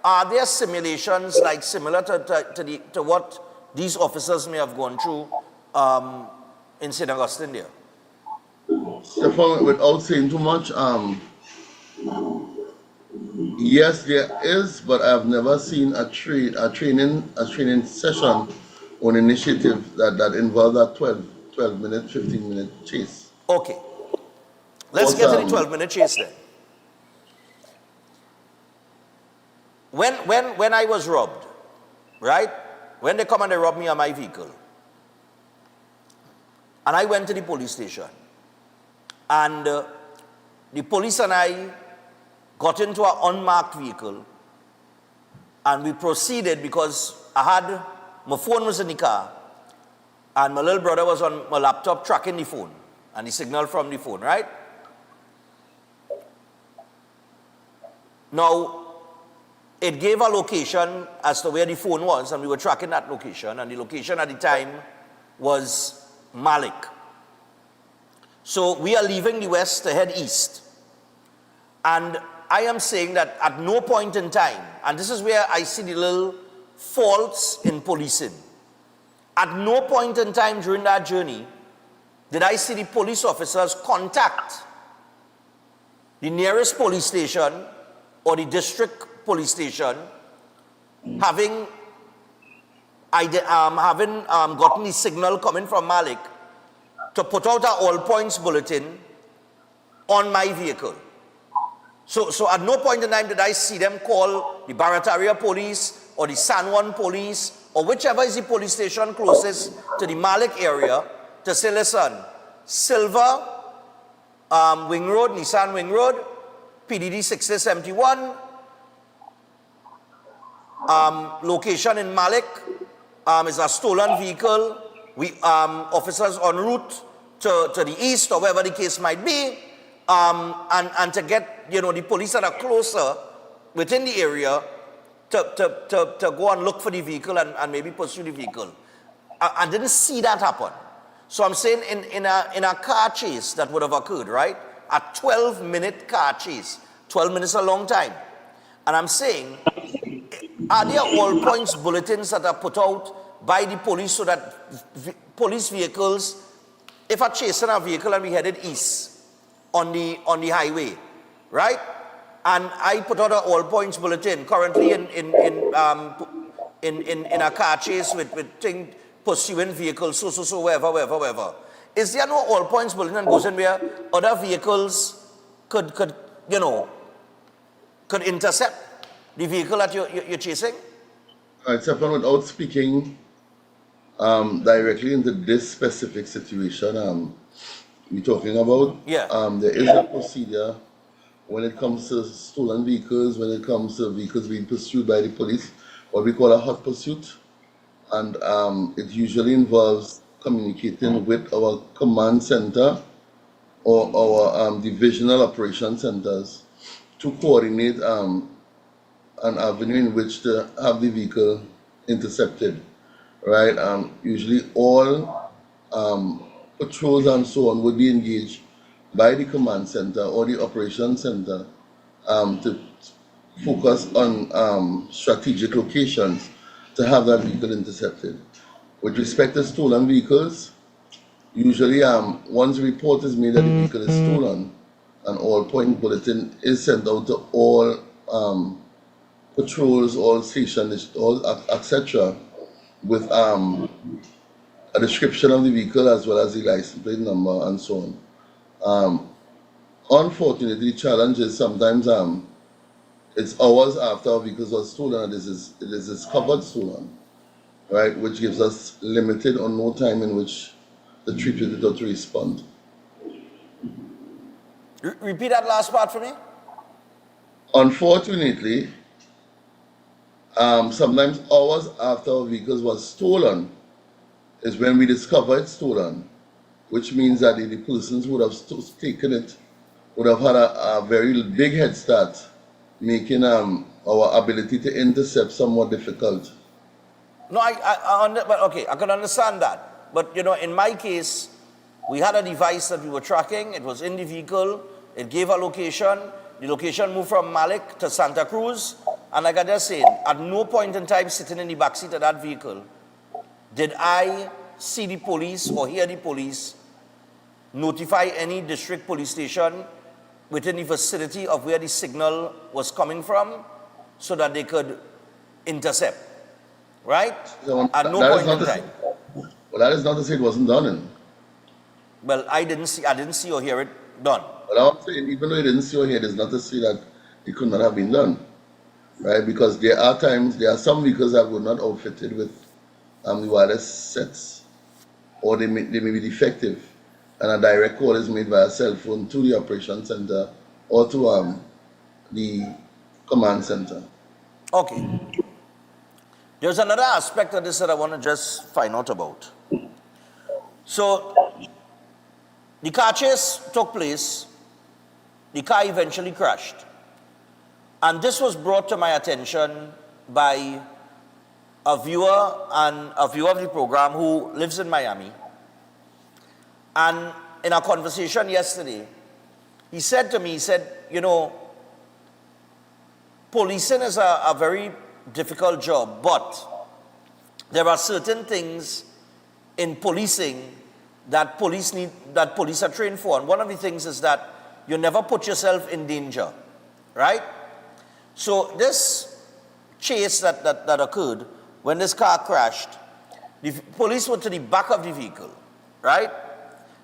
are there simulations like similar to what these officers may have gone through in St. Augustine there? Stefan, without saying too much, yes, there is, but I've never seen a training session or an initiative that involved a 12-minute, 15-minute chase. Okay. Let's get to the 12-minute chase then. When I was robbed, right? When they come and they robbed me on my vehicle, and I went to the police station, and the police and I got into an unmarked vehicle, and we proceeded because my phone was in the car, and my little brother was on my laptop tracking the phone, and the signal from the phone, right? Now, it gave a location as to where the phone was, and we were tracking that location, and the location at the time was Malik. So we are leaving the west to head east. And I am saying that at no point in time, and this is where I see the little faults in policing, at no point in time during that journey did I see the police officers contact the nearest police station or the district police station, having gotten the signal coming from Malik to put out an all points bulletin on my vehicle. So at no point in time did I see them call the Barataria police or the San Juan police or whichever is the police station closest to the Malik area to say, listen, Silver, Wing Road, Nissan Wing Road, PDD 6071, location in Malik, is a stolen vehicle. We officers en route to the east or wherever the case might be, and to get the police that are closer within the area to go and look for the vehicle and maybe pursue the vehicle. I didn't see that happen. So I'm saying in a car chase that would have occurred, right? a 12-minute car chase. 12 minutes is a long time. And I'm saying, are there all points bulletins that are put out by the police so that police vehicles, if are chasing a vehicle and we headed east on the highway, right? And I put out an all points bulletin currently in a car chase with pursuing vehicles, so, wherever. Is there no all points bulletin that goes in where other vehicles could intercept the vehicle that you're chasing? Right, Stefan, without speaking directly into this specific situation we're talking about, there is a procedure when it comes to stolen vehicles, when it comes to vehicles being pursued by the police, what we call a hot pursuit. And it usually involves communicating with our command center or our divisional operation centers to coordinate an avenue in which to have the vehicle intercepted, right? Usually all patrols and so on would be engaged by the command center or the operation center to focus on strategic locations to have that vehicle intercepted. With respect to stolen vehicles, usually once a report is made that the vehicle is stolen, an all-point bulletin is sent out to all patrols, all stations, all etc., with a description of the vehicle as well as the license plate number and so on. Unfortunately, the challenge is sometimes it's hours after our vehicles was stolen and it is discovered stolen, right? Which gives us limited or no time in which the trip to respond. Repeat that last part for me. Unfortunately, sometimes hours after our vehicles was stolen is when we discover it's stolen, which means that the persons would have taken it, would have had a very big head start, making our ability to intercept somewhat difficult. No, okay, I can understand that. But in my case, we had a device that we were tracking. It was in the vehicle. It gave a location. The location moved from Malik to Santa Cruz. And like I just said, at no point in time sitting in the backseat of that vehicle did I see the police or hear the police notify any district police station within the vicinity of where the signal was coming from so that they could intercept, right? At no point in time. Well, that is not to say it wasn't done. Well, I didn't see or hear it done. But I'm saying, even though you didn't see or hear, it's not to say that it could not have been done, right? Because there are some vehicles that were not outfitted with the wireless sets, or they may be defective, and a direct call is made via cell phone to the operation center or to the command center. Okay. There's another aspect of this that I want to just find out about. So, the car chase took place. The car eventually crashed. And this was brought to my attention by a viewer of the program who lives in Miami. And in our conversation yesterday, he said to me, policing is a very difficult job, but there are certain things in policing that police are trained for. And one of the things is that you never put yourself in danger, right? So this chase that occurred, when this car crashed, the police were to the back of the vehicle, right?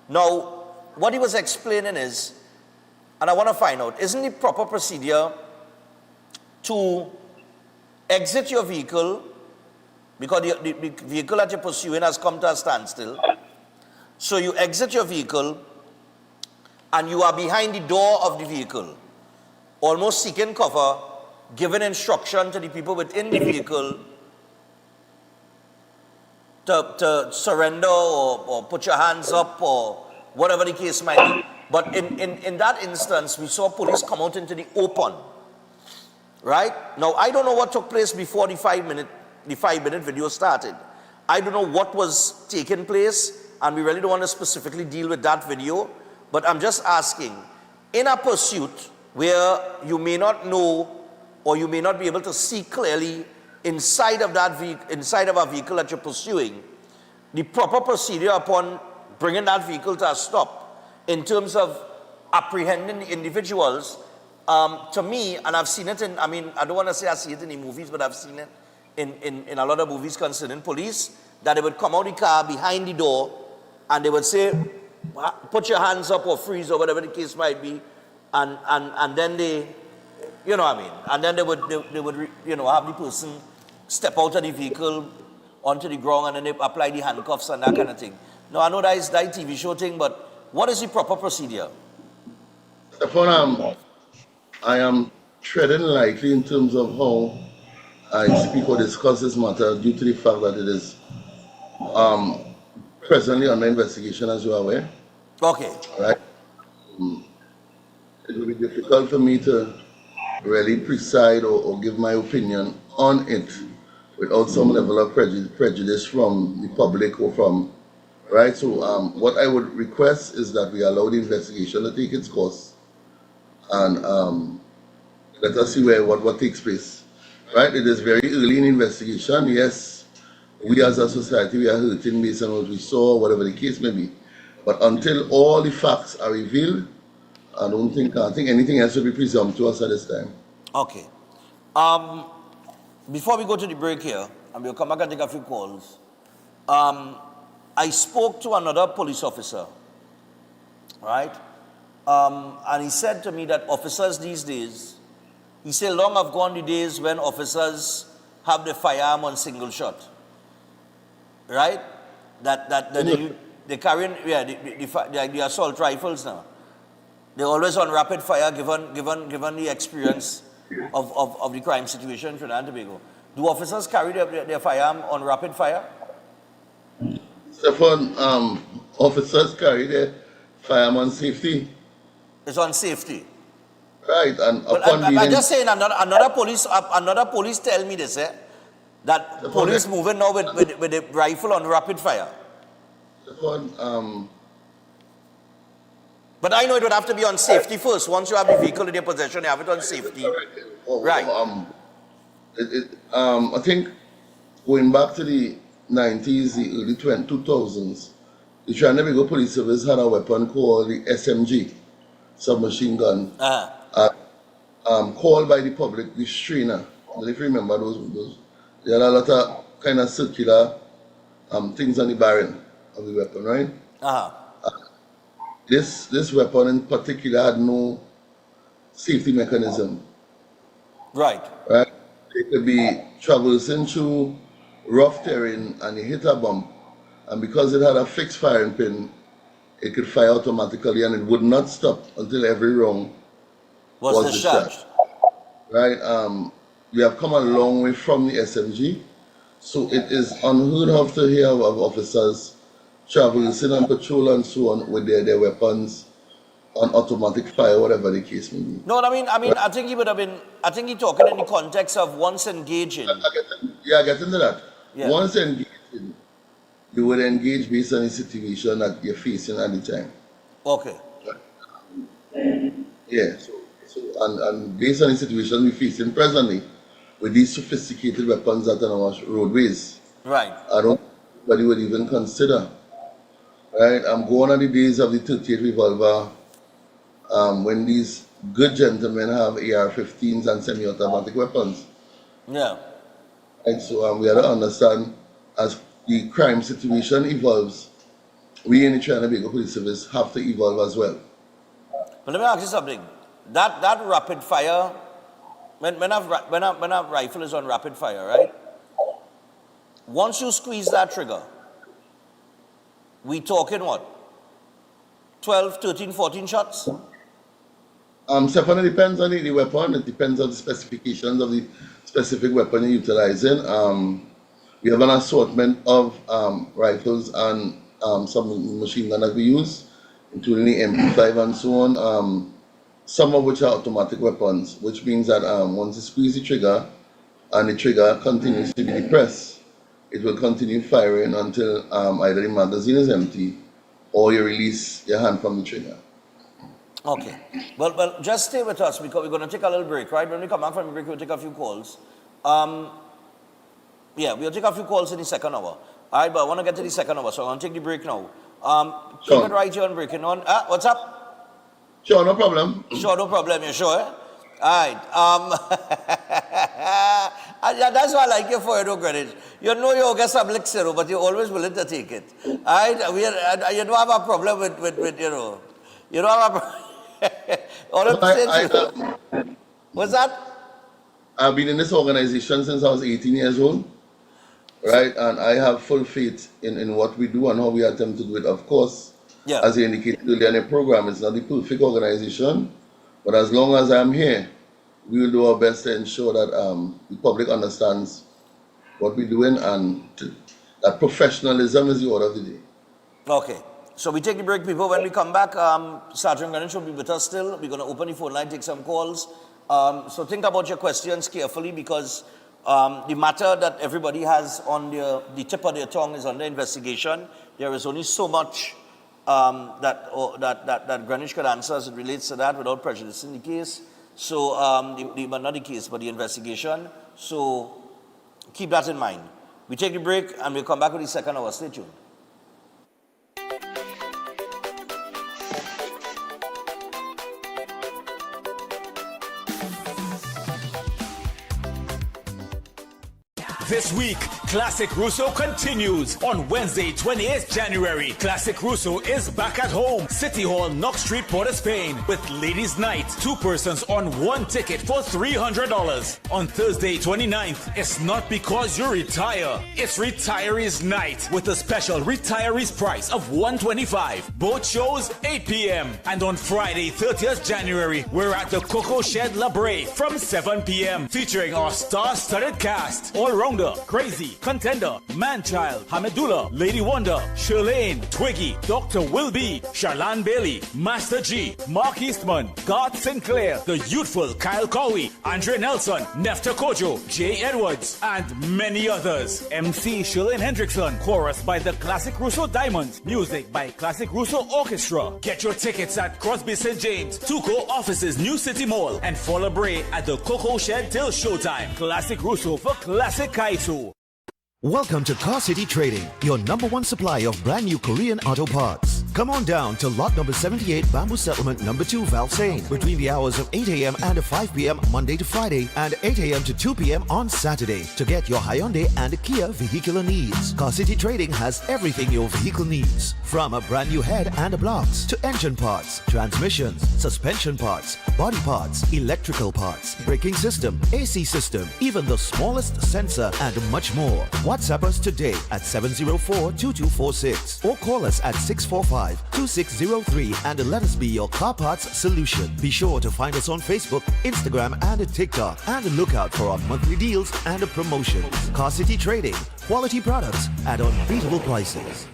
Now, what he was explaining is, and I want to find out, isn't the proper procedure to exit your vehicle because the vehicle that you're pursuing has come to a standstill? So you exit your vehicle and you are behind the door of the vehicle, almost seeking cover, giving instruction to the people within the vehicle to surrender or put your hands up or whatever the case might be. But in that instance, we saw police come out into the open, right? Now, I don't know what took place before the 5-minute video started. I don't know what was taking place, and we really don't want to specifically deal with that video, but I'm just asking, in a pursuit where you may not know or you may not be able to see clearly inside of that vehicle, inside of a vehicle that you're pursuing, the proper procedure upon bringing that vehicle to a stop in terms of apprehending the individuals, to me, and I've seen it in, I mean, I don't want to say I see it in the movies, but I've seen it in a lot of movies concerning police, that they would come out the car behind the door and they would say, put your hands up or freeze or whatever the case might be, and then they, you know what I mean, and then they would you know, have the person step out of the vehicle onto the ground and then they apply the handcuffs and that kind of thing. Now, I know that is that TV show thing, but what is the proper procedure? Stefan, I am treading lightly in terms of how I speak or discuss this matter due to the fact that it is presently under investigation, as you are aware. Okay. Right? It will be difficult for me to really preside or give my opinion on it without some level of prejudice from the public or from, right? So what I would request is that we allow the investigation to take its course and let us see what takes place, right? It is very early in investigation. Yes, we as a society, we are hurting based on what we saw, whatever the case may be. But until all the facts are revealed, I think anything else should be presumptuous at this time. Okay. Before we go to the break here, and we'll come back and take a few calls, I spoke to another police officer, right? And he said to me that officers these days, he said, long have gone the days when officers have the firearm on single shot, right? They carry the assault rifles now. They're always on rapid fire, given the experience of the crime situation in Trinidad and Tobago. Do officers carry their firearm on rapid fire? Stefan, officers carry their firearm on safety. It's on safety. Right, and I'm just saying, another police tell me this, that the police moving now with the rifle on rapid fire. Stefan, but I know it would have to be on safety first. Once you have the vehicle in your possession, you have it on safety. Right. I think going back to the 90s, the early 2000s, the Trinidad and Tobago Police Service had a weapon called the SMG, submachine gun, called by the public the Strainer. And if you remember those, they had a lot of kind of circular things on the barrel of the weapon, right? This weapon in particular had no safety mechanism. Right. Right? It could be traversing through rough terrain and you hit a bump, and because it had a fixed firing pin, it could fire automatically and it would not stop until every round was discharged. Right? We have come a long way from the SMG, so it is unheard of to hear of officers traversing on patrol and so on with their weapons on automatic fire, whatever the case may be. No, I mean, I think he would have been, I think he talking in the context of once engaging. I get into that. Yeah. Once engaging, you would engage based on the situation that you're facing at the time. Okay. Yeah, so and based on the situation we're facing presently, with these sophisticated weapons that are on our roadways, right? I don't think anybody would even consider. Right, I'm going on the days of the 38 revolver, when these good gentlemen have AR-15s and semi-automatic weapons. Yeah. And so we have to understand, as the crime situation evolves, we in the Trinidad and Tobago Police Service have to evolve as well. But let me ask you something. That rapid fire, when a rifle is on rapid fire, right? Once you squeeze that trigger, we talking what? 12, 13, 14 shots? Stefan, it depends on the weapon. It depends on the specifications of the specific weapon you're utilizing. We have an assortment of rifles and some machine gun that we use, including the MP5 and so on. Some of which are automatic weapons, which means that once you squeeze the trigger and the trigger continues to be depressed, it will continue firing until either the magazine is empty or you release your hand from the trigger. Okay. Well, just stay with us because we're going to take a little break, right? When we come back from the break, we'll take a few calls. Yeah, we'll take a few calls in the second hour. All right, but I want to get to the second hour, so I'm going to take the break now. Keep it right here on Breaking On. What's up? Sure, no problem. Sure, no problem. You sure? All right. Yeah, that's why I like you for it, credit. You know you get some lick zero, but you're always willing to take it. All right? You don't have a problem with you know. You don't have a problem. What's that? I've been in this organization since I was 18 years old, right? And I have full faith in what we do and how we attempt to do it. Of course, as you indicated earlier in the program, it's not the perfect organization, but as long as I'm here, we will do our best to ensure that the public understands what we're doing and that professionalism is the order of the day. Okay. So we take the break, people. When we come back, Sergeant Greenwich will be with us still. We're going to open the phone line, take some calls. So think about your questions carefully because the matter that everybody has on the tip of their tongue is under investigation. There is only so much that Greenwich could answer as it relates to that without prejudicing the case. So, not the case, but the investigation. So, keep that in mind. We take a break and we'll come back with the second hour. Stay tuned. This week, Classic Russo continues. On Wednesday, 28th January, Classic Russo is back at home. City Hall, Knox Street, Port of Spain, with Ladies' Night. 2 persons on 1 ticket for $300. On Thursday, 29th, it's not because you retire. It's Retirees Night with a special retirees price of $125. Both shows 8 p.m. And on Friday, 30th January, we're at the Coco Shed La Brea from 7 p.m. featuring our star-studded cast. All-rounder, Crazy, Contender, Manchild, Hamidullah, Lady Wonder, Shirlane, Twiggy, Dr. Will B, Charlene Bailey, Master G, Mark Eastman, Garth Sinclair, the youthful Kyle Cowie, Andre Nelson, Nefta Kojo, Jay Edwards, and many others. MC Shirlane Hendrickson, chorus by the Classic Russo Diamonds, music by Classic Russo Orchestra. Get your tickets at Crosby St. James, Tuco offices, New City Mall, and for La Brea at the Coco Shed till showtime. Classic Russo for Classic Kaisu. Welcome to Car City Trading, your #1 supplier of brand new Korean auto parts. Come on down to lot number 78, Bamboo Settlement number 2, Valsain, between the hours of 8 a.m. and 5 p.m. Monday to Friday and 8 a.m. to 2 p.m. on Saturday to get your Hyundai and Kia vehicular needs. Car City Trading has everything your vehicle needs, from a brand new head and blocks to engine parts, transmissions, suspension parts, body parts, electrical parts, braking system, AC system, even the smallest sensor and much more. WhatsApp us today at 704-2246 or call us at 645-2603 and let us be your car parts solution. Be sure to find us on Facebook, Instagram and TikTok and look out for our monthly deals and promotions. Car City Trading, quality products at unbeatable prices.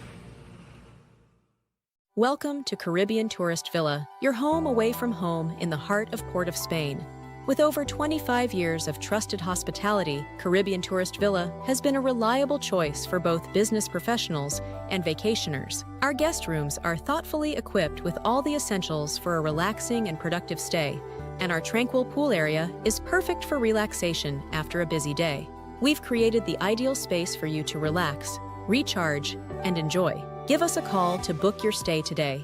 Welcome to Caribbean Tourist Villa, your home away from home in the heart of Port of Spain. With over 25 years of trusted hospitality, Caribbean Tourist Villa has been a reliable choice for both business professionals and vacationers. Our guest rooms are thoughtfully equipped with all the essentials for a relaxing and productive stay, and our tranquil pool area is perfect for relaxation after a busy day. We've created the ideal space for you to relax, recharge, and enjoy. Give us a call to book your stay today.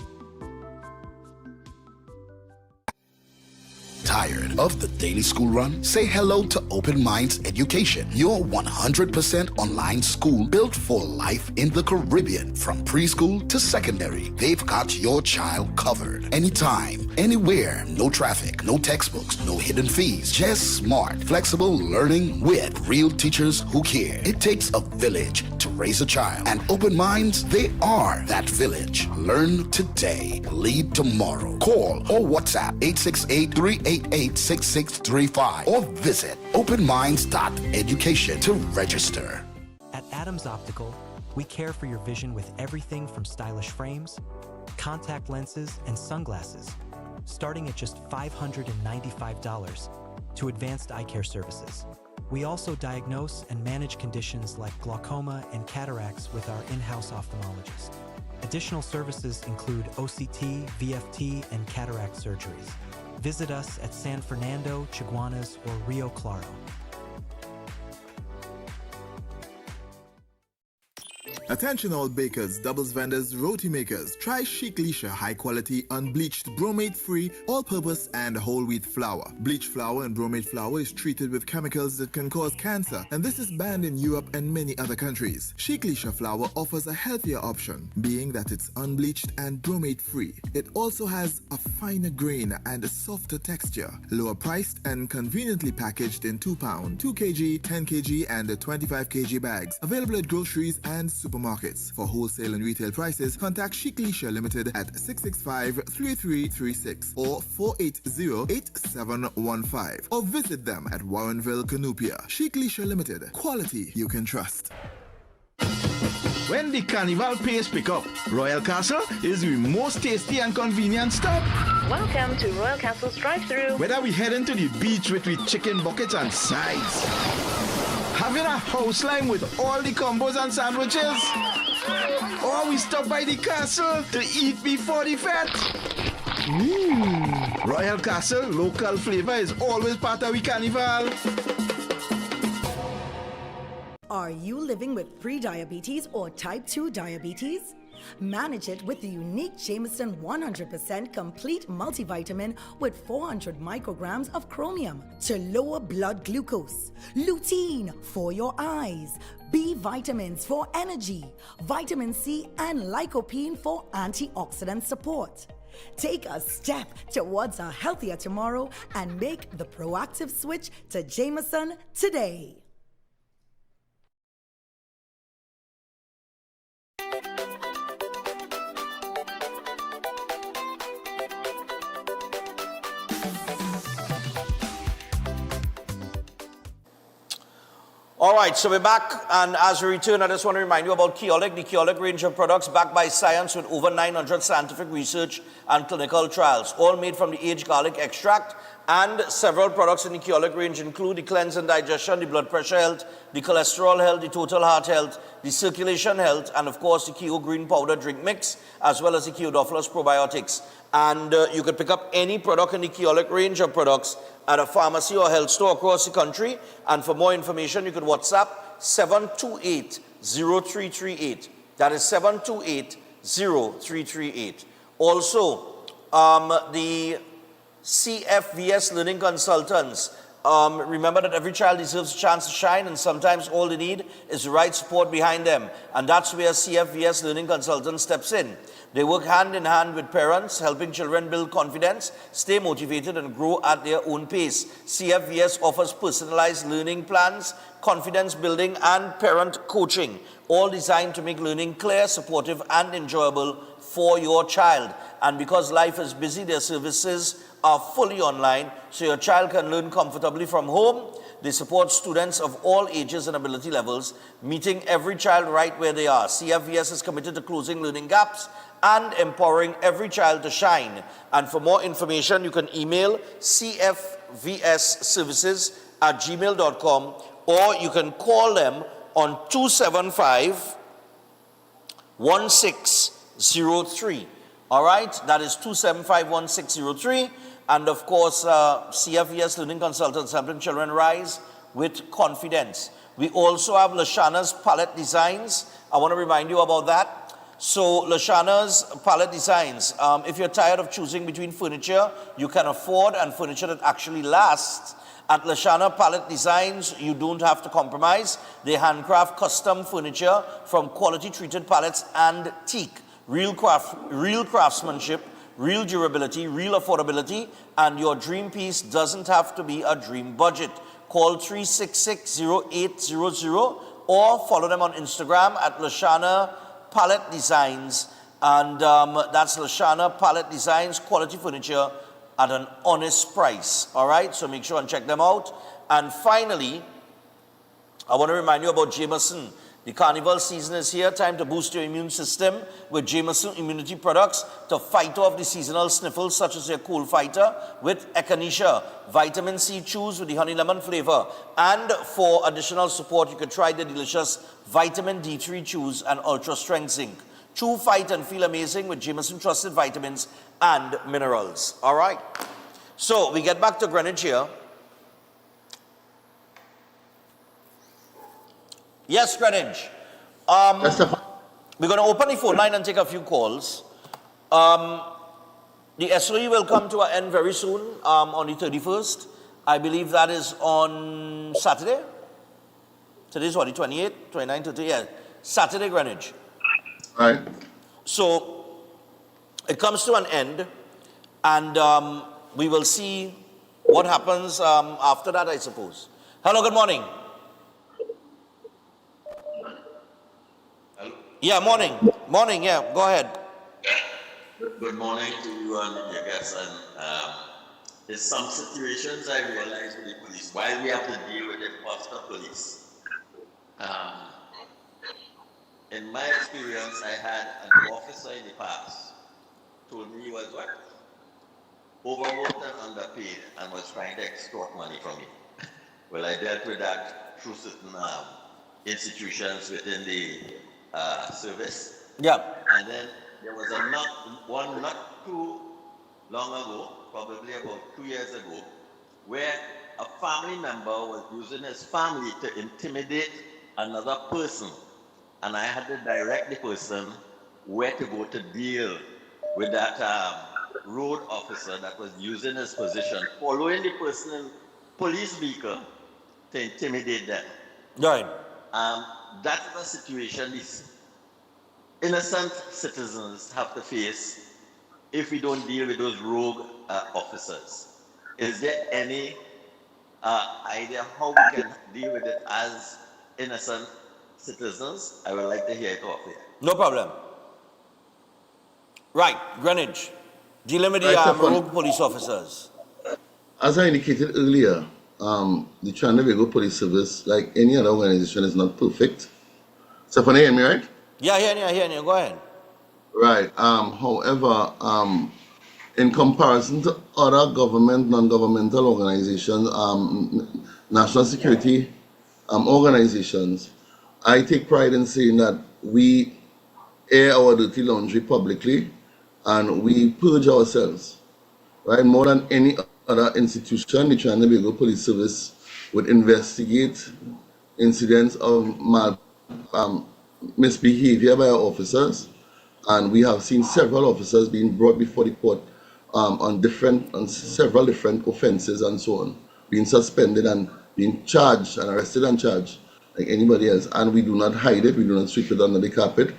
Tired of the daily school run? Say hello to Open Minds Education, your 100% online school built for life in the Caribbean. From preschool to secondary, they've got your child covered. Anytime, anywhere, no traffic, no textbooks, no hidden fees, just smart, flexible learning with real teachers who care. It takes a village to raise a child, and Open Minds, they are that village. Learn today, lead tomorrow. Call or WhatsApp 868-388-6635 or visit openminds.education to register. At Adams Optical, we care for your vision with everything from stylish frames, contact lenses, and sunglasses, starting at just $595, to advanced eye care services. We also diagnose and manage conditions like glaucoma and cataracts with our in-house ophthalmologist. Additional services include OCT, VFT, and cataract surgeries. Visit us at San Fernando, Chaguanas, or Rio Claro. Attention all bakers, doubles vendors, roti makers. Try Chic Lisha high quality, unbleached, bromate free, all purpose and whole wheat flour. Bleached flour and bromate flour is treated with chemicals that can cause cancer, and this is banned in Europe and many other countries. Chic Lisha flour offers a healthier option, being that it's unbleached and bromate free. It also has a finer grain and a softer texture, lower priced and conveniently packaged in 2 pound, 2 kg, 10 kg and 25 kg bags. Available at groceries and supermarkets. For wholesale and retail prices, contact Chic Lisha Limited at 665-3336 or 480-8715 or visit them at Warrenville, Canupia. Chic Lisha Limited. Quality you can trust. When the carnival pace pick up, Royal Castle is the most tasty and convenient stop. Welcome to Royal Castle's drive-thru. Whether we heading to the beach with chicken buckets and sides, having a house line with all the combos and sandwiches, or we stop by the castle to eat before the fete. Royal Castle local flavor is always part of the carnival. Are you living with pre-diabetes or type 2 diabetes? Manage it with the unique Jameson 100% complete multivitamin with 400 micrograms of chromium to lower blood glucose, lutein for your eyes, B vitamins for energy, vitamin C and lycopene for antioxidant support. Take a step towards a healthier tomorrow and make the proactive switch to Jameson today. All right, so we're back, and as we return, I just want to remind you about Keolic, the Keolic range of products backed by science with over 900 scientific research and clinical trials, all made from the aged garlic extract. And several products in the Keolic range include the cleanse and digestion, the blood pressure health, the cholesterol health, the total heart health, the circulation health, and of course the Keo Green Powder drink mix, as well as the Keodophilus probiotics. And you can pick up any product in the Keolic range of products at a pharmacy or health store across the country. And for more information, you can WhatsApp 728-0338. That is 728-0338. Also, the CFVS Learning Consultants. Remember that every child deserves a chance to shine, and sometimes all they need is the right support behind them. And that's where CFVS Learning Consultants steps in. They work hand in hand with parents, helping children build confidence, stay motivated, and grow at their own pace. CFVS offers personalized learning plans, confidence building, and parent coaching, all designed to make learning clear, supportive, and enjoyable for your child. And because life is busy, their services are fully online, so your child can learn comfortably from home. They support students of all ages and ability levels, meeting every child right where they are. CFVS is committed to closing learning gaps and empowering every child to shine. And for more information, you can email cfvsservices@gmail.com, or you can call them on 275-1603. All right, that is 275-1603. And of course, CFVS Learning Consultants helping children rise with confidence. We also have Lashana's Palette Designs. I want to remind you about that. So Lashana's Palette Designs, if you're tired of choosing between furniture you can afford and furniture that actually lasts, at Lashana Palette Designs, you don't have to compromise. They handcraft custom furniture from quality treated pallets and teak. Real craftsmanship, real durability, real affordability, and your dream piece doesn't have to be a dream budget. Call 366-0800 or follow them on Instagram at Lashana Palette Designs. And that's Lashana Palette Designs, quality furniture at an honest price. All right, so make sure and check them out. And finally, I want to remind you about Jameson. The carnival season is here. Time to boost your immune system with Jameson immunity products to fight off the seasonal sniffles, such as your cold fighter with Echinacea, vitamin C chews with the honey lemon flavor. And for additional support, you can try the delicious vitamin D3 chews and ultra strength zinc. Chew, fight, and feel amazing with Jameson Trusted Vitamins and Minerals. All right. So we get back to Greenwich here. Yes, Greenwich. We're going to open the phone line and take a few calls. The SOE will come to an end very soon, on the 31st. I believe that is on Saturday. Today's what, the 28th, 29th, 30th? Yeah, Saturday, Greenwich. Right. So it comes to an end, and we will see what happens after that, I suppose. Hello, good morning. Hello? Yeah, morning. Morning, yeah, go ahead. Good morning to you and your guests. And there's some situations I realize with the police, while we have to deal with the imposter police. In my experience, I had an officer in the past told me he was what? Overworked and underpaid and was trying to extort money from me. Well, I dealt with that through certain institutions within the service. Yeah. And then there was one not too long ago, probably about 2 years ago, where a family member was using his family to intimidate another person. And I had to direct the person where to go to deal with that road officer that was using his position, following the person in police vehicle to intimidate them. Right. That is a situation these innocent citizens have to face if we don't deal with those rogue officers. Is there any idea how we can deal with it as innocent citizens? I would like to hear it off here. No problem. Right, Greenwich. Dealing with the rogue police officers. As I indicated earlier, the Trinidad Police Service, like any other organization, is not perfect. Stephanie, hear me right? Yeah, I hear you. Go ahead. Right. However, in comparison to other government, non-governmental organizations, national security organizations, I take pride in saying that we air our dirty laundry publicly and we purge ourselves, right? More than any other institution, the Trinidad Police Service would investigate incidents of misbehavior by our officers, and we have seen several officers being brought before the court on several different offenses and so on, being suspended and being charged and arrested and charged like anybody else. And we do not hide it, we do not sweep it under the carpet.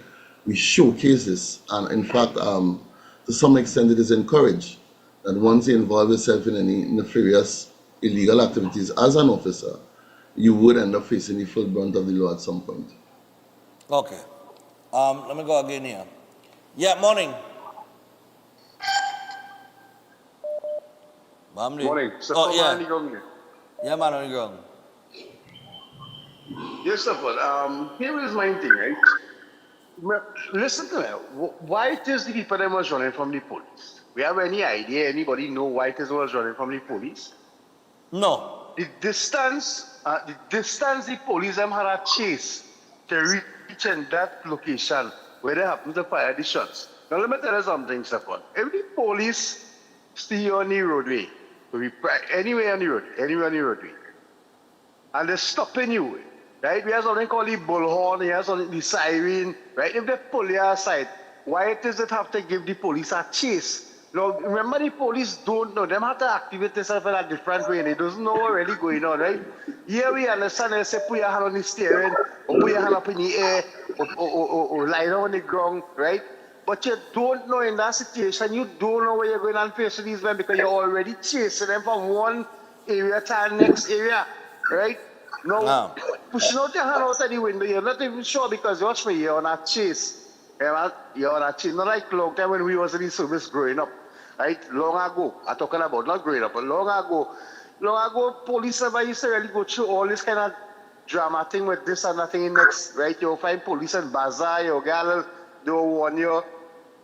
We showcase this, and in fact, to some extent, it is encouraged that once you involve yourself in any nefarious, illegal activities as an officer, you would end up facing the full brunt of the law at some point. Okay. Let me go again here. Yeah, morning. Morning. Oh, yeah. Yeah, man, on the ground. Yes, sir, but here is my thing, right? Listen to me. Why it is the people that was running from the police? We have any idea, anybody know why it is was running from the police? No. The distance the police them had a chase to reach in that location where they happened to fire the shots. Now let me tell you something, Stefan. If the police stay on the roadway, anywhere on the roadway, and they're stopping you, right? We have something called the bullhorn, we have something, the siren, right? If they pull you aside, why it is it have to give the police a chase? Now, remember the police don't know. Them have to activate themselves in a different way. They don't know what really going on, right? Here we understand they say put your hand on the steering, or put your hand up in the air, or lie down on the ground, right? But you don't know in that situation, you don't know where you're going and face these men because you're already chasing them from one area to the next area, right? Now, pushing out your hand outside the window, you're not even sure because watch me, you're on a chase. You're on a chase. Not like long time when we was in the service growing up, right? Long ago, I'm talking about not growing up, but long ago, police used to really go through all this kind of drama thing with this and that thing next, right? You'll find police in bazaar, you'll get a little, they'll warn you.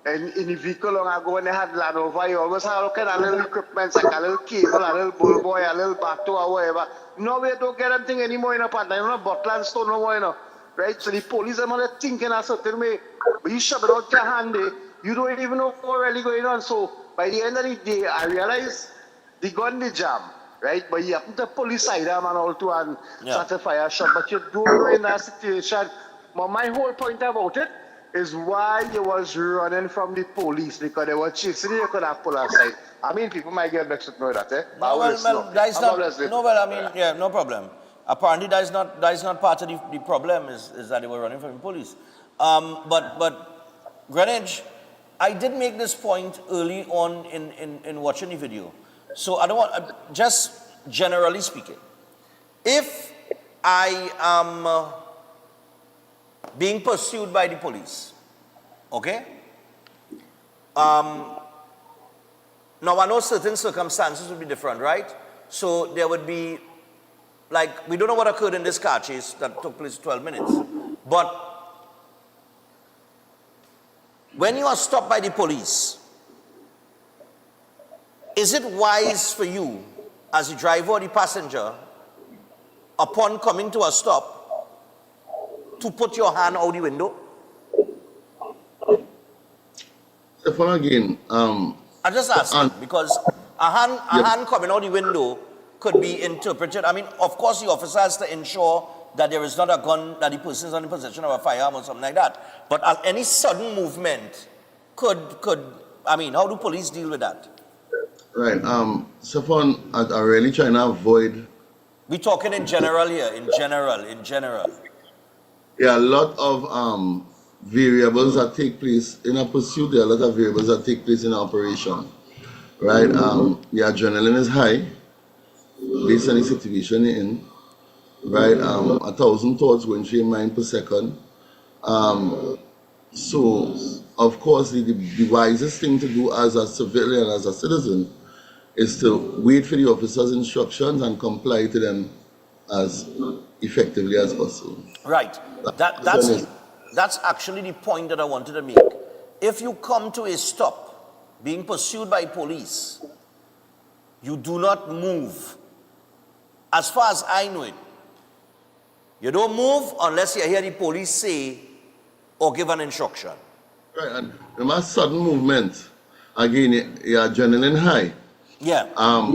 And in the vehicle long ago when they had Land Rover, you always had all kind of little equipment, like a little cable, a little bull boy, a little battle or whatever. No, we don't get anything anymore in a partner. You know, Butland Stone no more, you know. right? So the police are thinking a certain way, but you shove it out your hand there, you don't even know what's really going on. So by the end of the day, I realized the gun the jam, right? But you happen to pull the sidearm and all to and start a fire shot, but you don't know in that situation. But my whole point about it is why you was running from the police, because they were chasing you, you could have pulled aside. I mean, people might get vexed with know that, eh? No, no problem. Apparently, that is not part of the problem. Is that they were running from the police. But Greenwich, I did make this point early on in watching the video. So I don't want just generally speaking. If I am being pursued by the police, okay? Now, I know certain circumstances would be different, right? So there would be, like, we don't know what occurred in this car chase that took place 12 minutes. But when you are stopped by the police, is it wise for you, as the driver or the passenger, upon coming to a stop, to put your hand out the window? Stefan, again, I'm just asking, because a hand coming out the window could be interpreted. I mean, of course, the officer has to ensure that there is not a gun, that the person is not in possession of a firearm or something like that. But any sudden movement could, I mean, how do police deal with that? Right. Stefan, I'm really trying to avoid. We're talking in general here, in general. Yeah, a lot of variables that take place in a pursuit. There are a lot of variables that take place in an operation, right? The adrenaline is high based on the situation you're in, right? 1,000 thoughts going through your mind per second. So, of course, the wisest thing to do as a civilian, as a citizen, is to wait for the officer's instructions and comply to them as effectively as possible. Right. That's actually the point that I wanted to make. If you come to a stop, being pursued by police, you do not move. As far as I know it, you don't move unless you hear the police say or give an instruction. Right, and the most sudden movement, again, your adrenaline high. Yeah.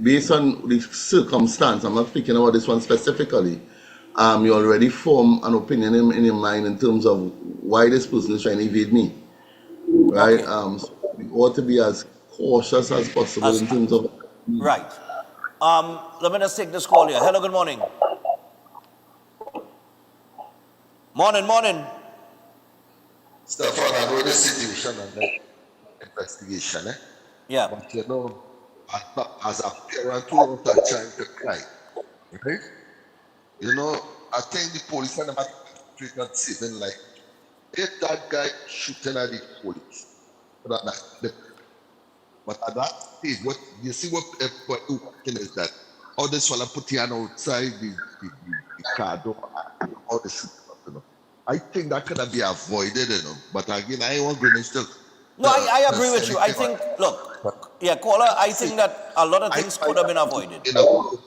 Based on the circumstance, I'm not speaking about this one specifically, you already form an opinion in your mind in terms of why this person is trying to evade me, right? Okay. So we ought to be as cautious as possible in terms of... Right. Let me just take this call here. Hello, good morning. Morning. Stefan, I know the situation and the investigation, eh? Yeah. But you know, as a parent who want a child to cry, right? You know, I think the police and them treat not saving like if that guy shooting at the police. But at that stage, what you see what working is that all this fella put your hand outside the car door and all the shooting up, you know. I think that could be avoided, you know. But again, I want Greenwich to... No, I agree with you. I think, look, yeah, caller, I think that a lot of things could have been avoided. You know,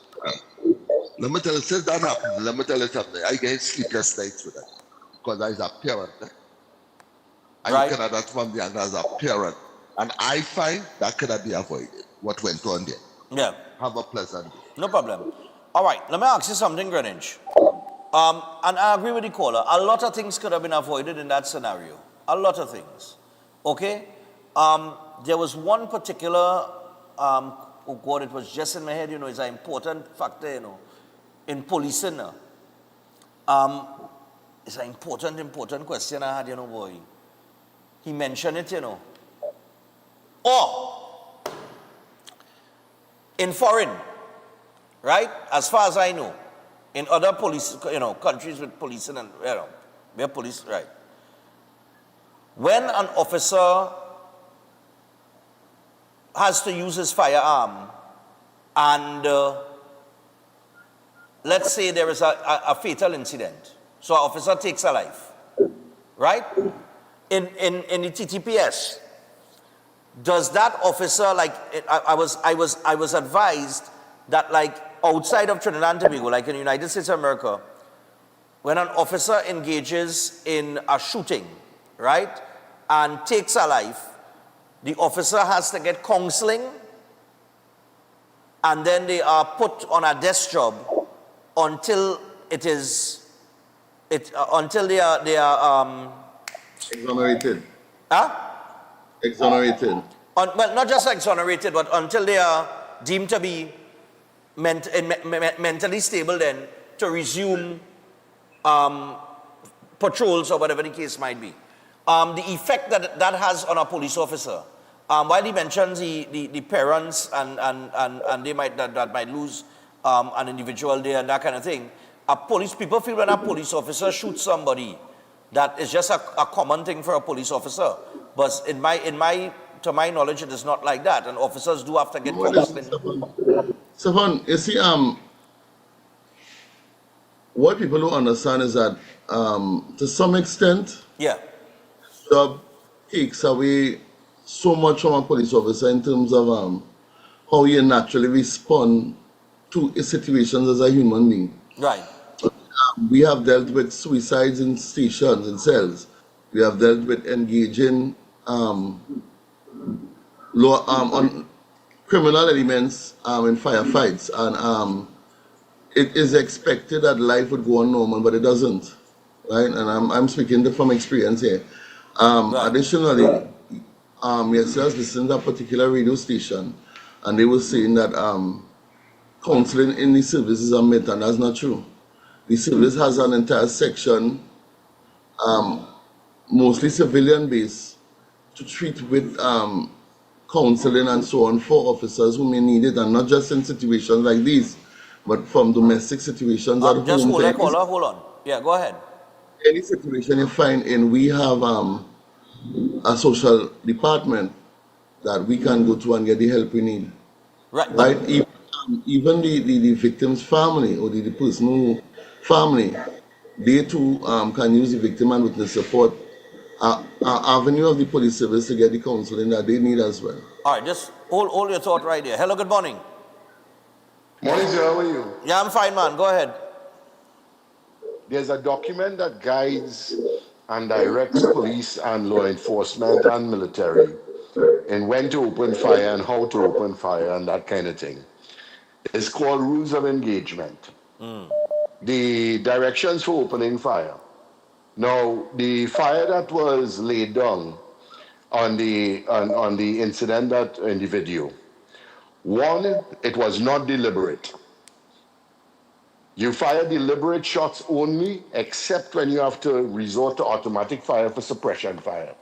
let me tell you, since that happened, let me tell you something. I get sleepless nights with that. Because I was a parent. I look at that from the angle as a parent. And I find that could have been avoided, what went on there. Yeah. Have a pleasant day. No problem. All right, let me ask you something, Greenwich. And I agree with the caller. A lot of things could have been avoided in that scenario. A lot of things. Okay? There was one particular, oh God, it was just in my head, you know, it's an important factor, you know, in policing. It's an important question I had, you know, boy. He mentioned it, you know. Oh! In foreign, right? As far as I know, in other police, you know, countries with policing and, you know, where police, right? When an officer has to use his firearm and let's say there is a fatal incident, so an officer takes a life, right? In the TTPS, does that officer, like, I was advised that, like, outside of Trinidad and Tobago, like in the United States of America, when an officer engages in a shooting, right, and takes a life, the officer has to get counseling, and then they are put on a desk job until until they are exonerated. Huh? Exonerated. Well, not just exonerated, but until they are deemed to be mentally stable, then to resume patrols or whatever the case might be. The effect that has on a police officer, while he mentions the parents and they might that might lose an individual there and that kind of thing, people feel when a police officer shoots somebody, that is just a common thing for a police officer. But to my knowledge, it is not like that, and officers do have to get caught up in. Stefan, you see, what people don't understand is that, to some extent, yeah, job takes away so much from a police officer in terms of how you naturally respond to situations as a human being. Right. We have dealt with suicides in stations and cells. We have dealt with engaging on criminal elements in firefights, and it is expected that life would go on normal, but it doesn't, right? And I'm speaking from experience here. Additionally, yesterday I was listening to a particular radio station, and they were saying that counseling in the service is a myth, and that's not true. The service has an entire section, mostly civilian-based, to treat with counseling and so on for officers who may need it, and not just in situations like these, but from domestic situations at home. Just hold on. Yeah, go ahead. Any situation you find in, we have a social department that we can go to and get the help we need. Right? Even the victim's family or the personal family, they too can use the victim and witness support avenue of the police service to get the counseling that they need as well. All right, just hold your thought right there. Hello, good morning. Morning, sir. How are you? Yeah, I'm fine, man. Go ahead. There's a document that guides and directs police and law enforcement and military in when to open fire and how to open fire and that kind of thing. It's called Rules of Engagement. The directions for opening fire. Now, the fire that was laid down on the incident that in the video, one, it was not deliberate. You fire deliberate shots only, except when you have to resort to automatic fire for suppression fire.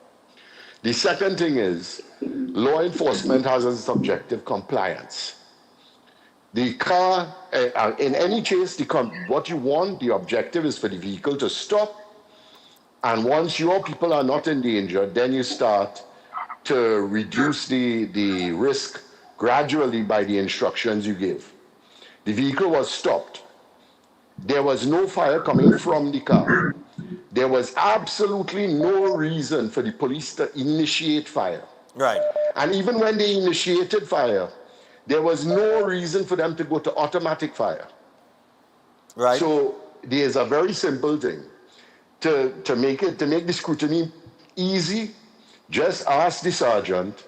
The second thing is, law enforcement has as its objective compliance. The car, in any case, what you want, the objective is for the vehicle to stop, and once your people are not in danger, then you start to reduce the risk gradually by the instructions you give. The vehicle was stopped. There was no fire coming from the car. There was absolutely no reason for the police to initiate fire. Right. And even when they initiated fire, there was no reason for them to go to automatic fire. Right. So there's a very simple thing. To make the scrutiny easy, just ask the sergeant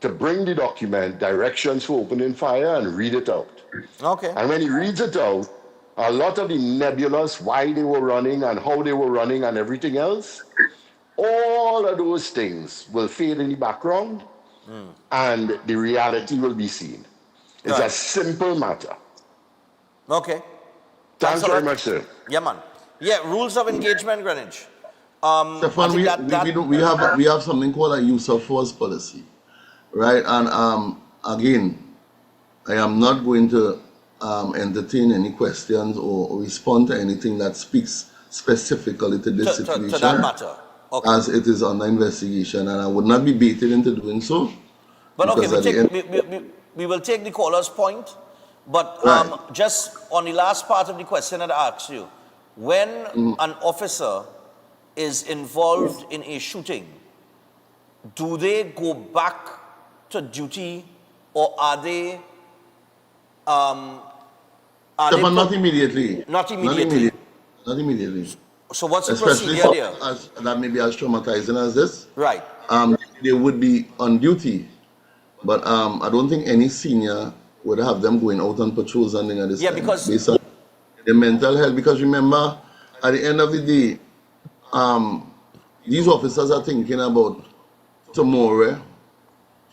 to bring the document, directions for opening fire, and read it out. Okay. And when he reads it out, a lot of the nebulous, why they were running and how they were running and everything else, all of those things will fade in the background and the reality will be seen. It's a simple matter. Okay. Thanks very much, sir. Yeah, man. Yeah, rules of engagement, Greenwich. Stefan, we have something called a use of force policy, right? And again, I am not going to entertain any questions or respond to anything that speaks specifically to this situation. To that matter. Okay. As it is under investigation, and I would not be baited into doing so. But okay, we will take the caller's point, but just on the last part of the question that I asked you, when an officer is involved in a shooting, do they go back to duty, or are they not immediately. Not immediately. Not immediately. So what's the Especially procedure there? as that may be as traumatizing as this. Right. They would be on duty, but I don't think any senior would have them going out on patrols and things at this time. Because based on the mental health. Because remember, at the end of the day, these officers are thinking about tomorrow.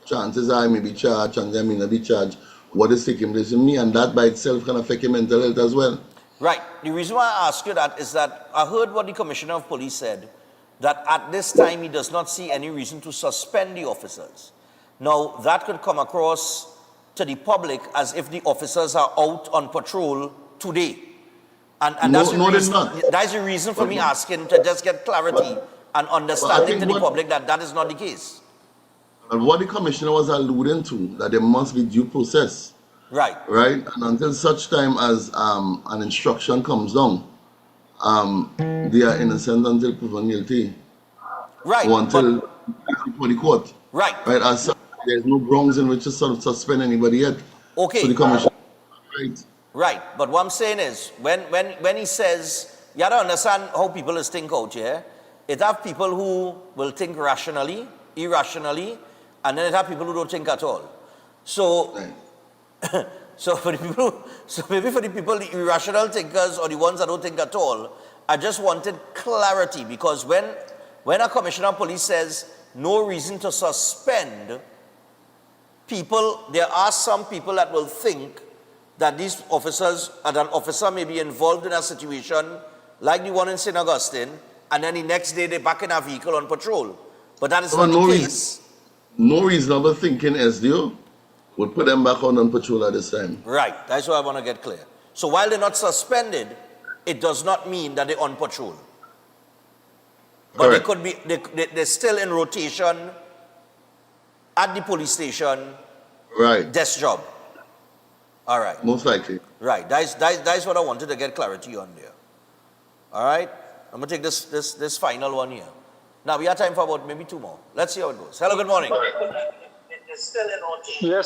Chances are I may be charged, and I may not be charged. What is taking place in me, and that by itself can affect your mental health as well. Right. The reason why I ask you that is that I heard what the Commissioner of Police said, that at this time he does not see any reason to suspend the officers. Now, that could come across to the public as if the officers are out on patrol today. And that's, that's the reason for me asking to just get clarity and understanding to the public that that is not the case. And what the Commissioner was alluding to, that there must be due process. Right. Right? And until such time as an instruction comes down, they are innocent until proven guilty. Right. Or until before the court. Right. Right. As such, there's no grounds in which to sort of suspend anybody yet. Okay. So the Commissioner. Right. Right. But what I'm saying is, when he says, you have to understand how people is think out here. It have people who will think rationally, irrationally, and then it have people who don't think at all. So, so for the people, so maybe for the people, the irrational thinkers or the ones that don't think at all, I just wanted clarity, because when a Commissioner of Police says no reason to suspend people, there are some people that will think that these officers, that an officer may be involved in a situation like the one in St. Augustine, and then the next day they're back in a vehicle on patrol. But that is not the case. No reasonable thinking SDO would put them back on patrol at this time. Right, that's what I want to get clear. So while they're not suspended, it does not mean that they're on patrol. But they could be, they're still in rotation at the police station. Right. Desk job. All right. Most likely. Right, that's what I wanted to get clarity on there. All right, I'm going to take this final one here. Now, we have time for about maybe two more. Let's see how it goes. Hello, good morning. Yes,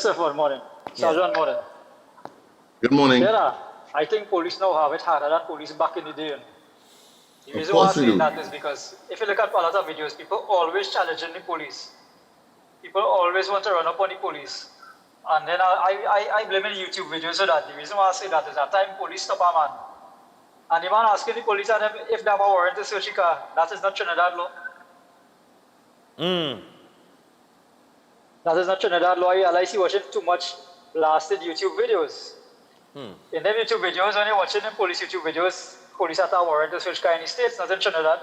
sir, good morning. Sergeant, morning. Good morning. Yeah, I think police now have it harder than police back in the day. The reason why I'm saying that is because if you look at a lot of videos, people always challenging the police. People always want to run up on the police. And then I blame the YouTube videos for that. The reason why I say that is that time police stop a man. And the man asking the police if they have a warrant to search the car. That is not Trinidad law. That is not Trinidad law. I see watching too much blasted YouTube videos. In them YouTube videos, when you're watching the police YouTube videos, police have a warrant to search car in the States, not in Trinidad.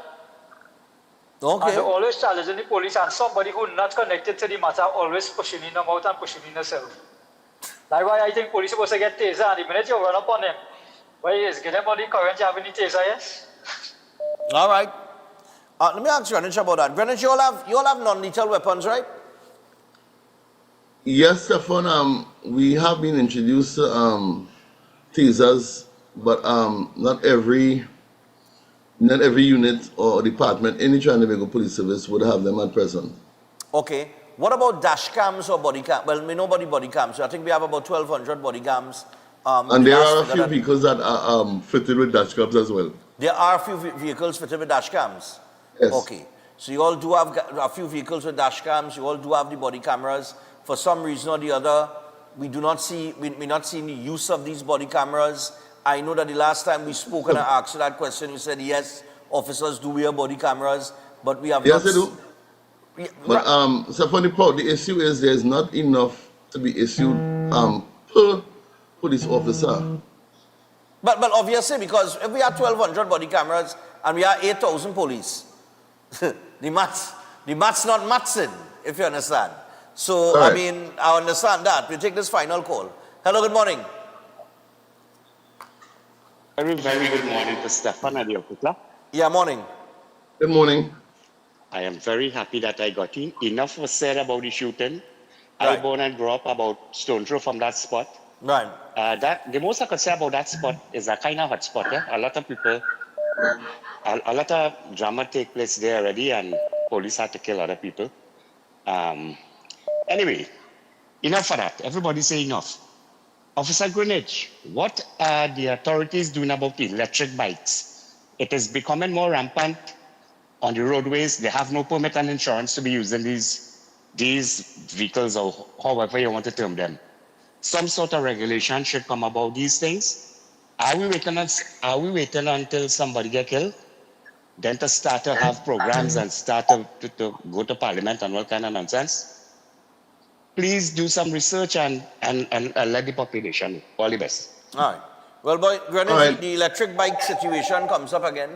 Okay. And they're always challenging the police, and somebody who not connected to the matter always pushing in them out and pushing in themselves. That's why I think police are supposed to get taser, and the minute you run up on them, well, yes, get them on the current, you have any taser, yes? All right. Let me ask Greenwich about that. Greenwich, you all have non-lethal weapons, right? Yes, Stefan. We have been introduced to tasers, but not every unit or department in the Trinidad Police Service would have them at present. Okay. What about dash cams or body cams? Well, we know about the body cams. So I think we have about 1,200 body cams. And there are a few vehicles that are fitted with dash cams as well. There are a few vehicles fitted with dash cams? Yes. Okay. So you all do have a few vehicles with dash cams. You all do have the body cameras. For some reason or the other, we're not seeing the use of these body cameras. I know that the last time we spoke and I asked you that question, you said, yes, officers do wear body cameras, but we have yes, not... Yes, they do. But so for the issue is there's not enough to be issued per police officer. But obviously, because if we have 1,200 body cameras and we have 8,000 police, the math's not mathsing, if you understand. So, right. I mean, I understand that. We take this final call. Hello, good morning. Very good morning to Stefan and Yokutla. Yeah, morning. Good morning. I am very happy that I got in. Enough was said about the shooting. Right. I born and grew up about stone throw from that spot. Right. The most I could say about that spot is a kind of hot spot. A lot of people, a lot of drama take place there already, and police had to kill other people. Anyway, enough of that. Everybody say enough. Officer Greenwich, what are the authorities doing about the electric bikes? It is becoming more rampant on the roadways. They have no permit and insurance to be using these vehicles, or however you want to term them. Some sort of regulation should come about these things. Are we waiting until somebody get killed? Then to start to have programs and start to go to parliament and all kind of nonsense? Please do some research and let the population know. All the best. All right. Well, boy, Greenwich, right. the electric bike situation comes up again.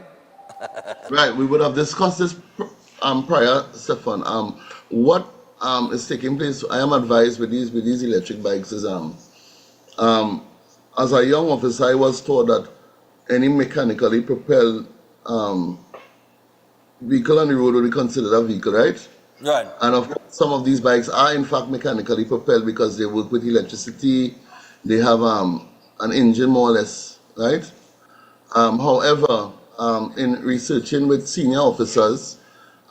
Right, we would have discussed this prior, Stefan. What is taking place? I am advised with these electric bikes is as a young officer, I was told that any mechanically propelled vehicle on the road will be considered a vehicle, right? Right. And of course, some of these bikes are in fact mechanically propelled because they work with electricity. They have an engine more or less, right? However, in researching with senior officers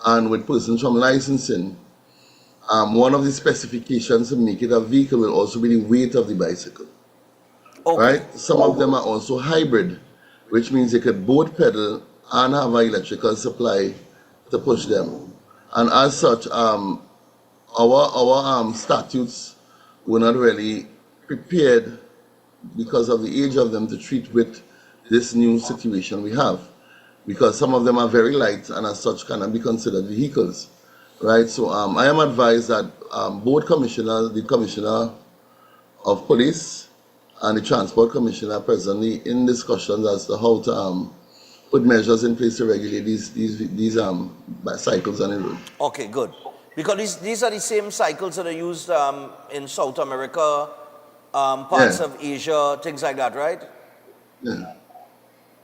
and with persons from licensing, one of the specifications to make it a vehicle will also be the weight of the bicycle. Okay. Right? Some of them are also hybrid, which means they could both pedal and have an electrical supply to push them. And as such, our statutes were not really prepared because of the age of them to treat with this new situation we have. Because some of them are very light and as such cannot be considered vehicles. Right? So I am advised that both commissioners, the Commissioner of Police and the Transport Commissioner, are presently in discussions as to how to put measures in place to regulate these cycles on the road. Okay, good. Because these are the same cycles that are used in South America, parts of Asia, things like that, right? Yeah.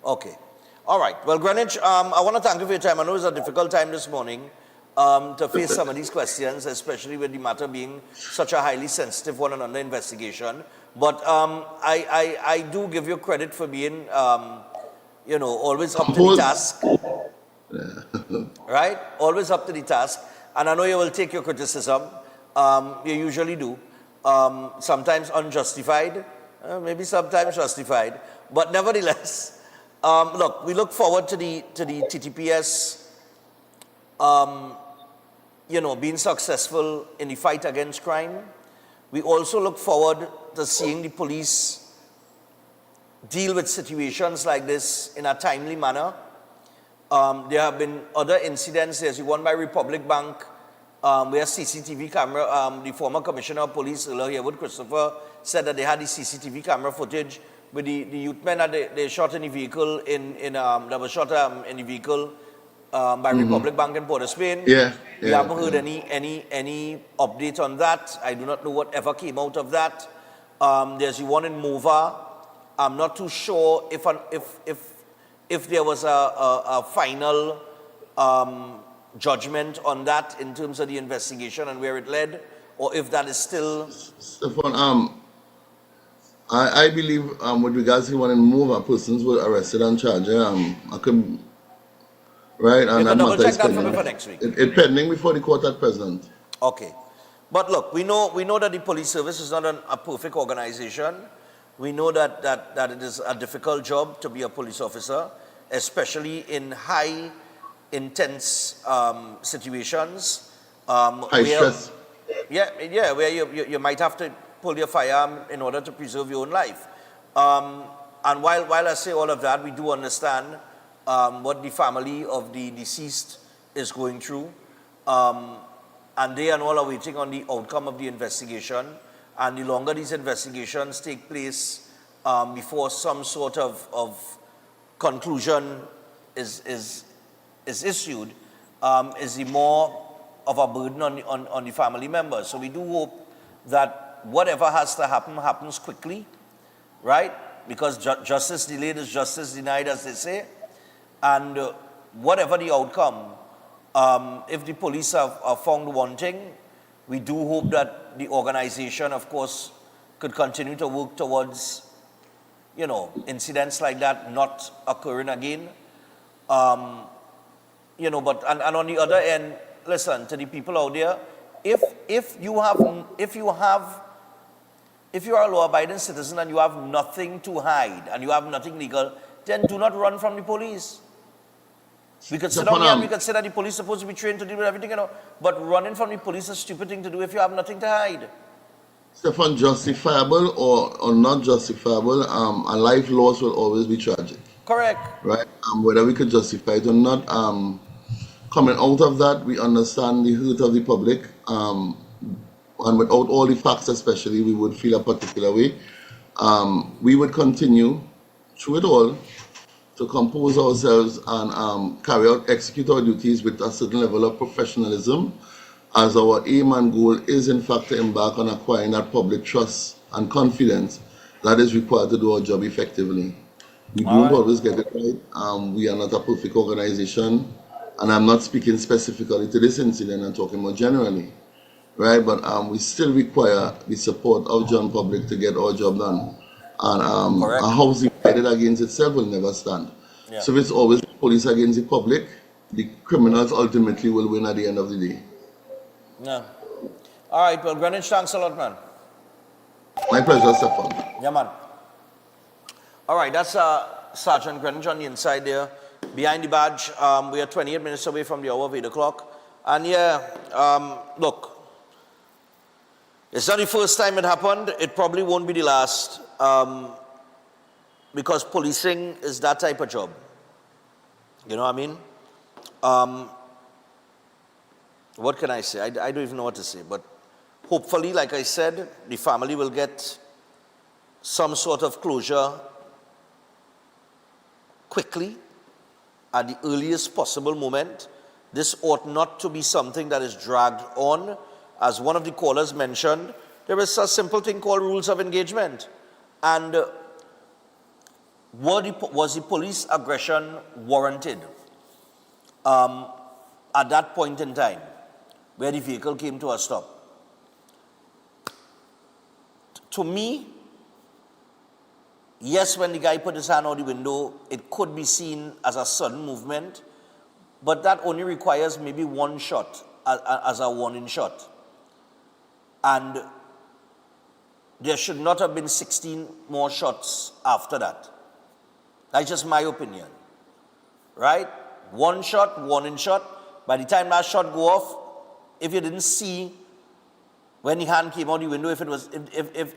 Okay. All right. Well, Greenwich, I want to thank you for your time. I know it's a difficult time this morning to face some of these questions, especially with the matter being such a highly sensitive one and under investigation. But I do give you credit for being, always up to the task. Right? Always up to the task. And I know you will take your criticism. You usually do. Sometimes unjustified, maybe sometimes justified. But nevertheless, look, we look forward to the TTPS, being successful in the fight against crime. We also look forward to seeing the police deal with situations like this in a timely manner. There have been other incidents. There's the one by Republic Bank, where CCTV camera, the former Commissioner of Police, Herwood Christopher, said that they had the CCTV camera footage with the youth men that they shot in the vehicle that was shot in the vehicle by Republic Bank in Port of Spain. We haven't heard any update on that. I do not know whatever came out of that. There's the one in Mova. I'm not too sure if there was a final judgment on that in terms of the investigation and where it led, or if that is still. Stefan, I believe with regards to the one in Mova, persons were arrested and charged. I could. Right, and that matter is pending. For next week. It's pending before the court at present. Okay. But look, we know that the police service is not a perfect organization. We know that it is a difficult job to be a police officer, especially in high, intense situations. High stress. Where you might have to pull your firearm in order to preserve your own life. And while I say all of that, we do understand what the family of the deceased is going through. And they and all are waiting on the outcome of the investigation. And the longer these investigations take place before some sort of conclusion is issued, is the more of a burden on the family members. So we do hope that whatever has to happen happens quickly, right? Because justice delayed is justice denied, as they say. And whatever the outcome, if the police are found wanting, we do hope that the organization, of course, could continue to work towards, incidents like that not occurring again. But on the other end, listen to the people out there. If you are a law-abiding citizen and you have nothing to hide and you have nothing legal, then do not run from the police. We could sit down here and we could say that the police are supposed to be trained to deal with everything, but running from the police is a stupid thing to do if you have nothing to hide. Stefan, justifiable or not justifiable, a life loss will always be tragic. Correct. Right? Whether we could justify it or not, coming out of that, we understand the hurt of the public, and without all the facts especially, we would feel a particular way. We would continue through it all to compose ourselves and execute our duties with a certain level of professionalism, as our aim and goal is in fact to embark on acquiring that public trust and confidence that is required to do our job effectively. We don't always get it right. We are not a perfect organization, and I'm not speaking specifically to this incident, I'm talking more generally, right? But we still require the support of John Public to get our job done. And a house divided against itself will never stand. Yeah. So if it's always the police against the public, the criminals ultimately will win at the end of the day. Yeah. All right, well, Greenwich, thanks a lot, man. My pleasure, Stefan. Yeah, man. All right, that's Sergeant Greenwich on the inside there. Behind the badge, we are 28 minutes away from the hour of 8 o'clock. And yeah, look, it's not the first time it happened. It probably won't be the last, because policing is that type of job. You know what I mean? What can I say? I don't even know what to say. But hopefully, like I said, the family will get some sort of closure quickly, at the earliest possible moment. This ought not to be something that is dragged on. As one of the callers mentioned, there is a simple thing called rules of engagement. And was the police aggression warranted at that point in time where the vehicle came to a stop? To me, yes, when the guy put his hand out the window, it could be seen as a sudden movement, but that only requires maybe one shot as a warning shot. And there should not have been 16 more shots after that. That's just my opinion, right? One shot, warning shot. By the time that shot go off, if you didn't see when the hand came out the window, if you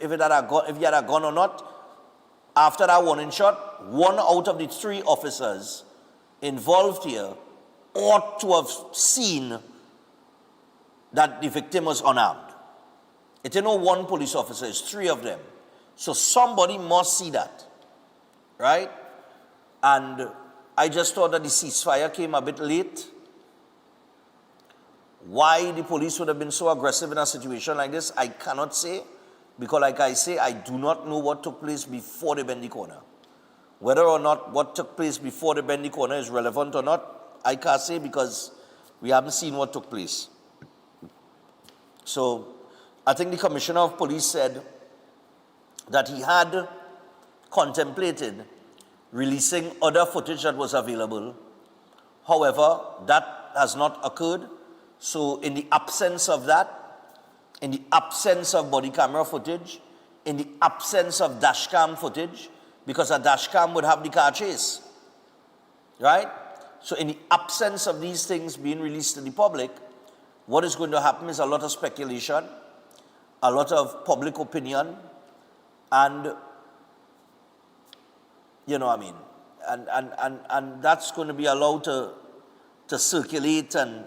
had a gun or not, after that warning shot, one out of the 3 officers involved here ought to have seen that the victim was unarmed. It ain't no one police officer, it's 3 of them. So somebody must see that, right? And I just thought that the ceasefire came a bit late. Why the police would have been so aggressive in a situation like this, I cannot say. Because like I say, I do not know what took place before they bend the corner. Whether or not what took place before they bend the corner is relevant or not, I can't say because we haven't seen what took place. So I think the Commissioner of Police said that he had contemplated releasing other footage that was available. However, that has not occurred. So in the absence of that, in the absence of body camera footage, in the absence of dash cam footage, because a dash cam would have the car chase, right? So in the absence of these things being released to the public, what is going to happen is a lot of speculation, a lot of public opinion, and you know what I mean, and that's going to be allowed to circulate, and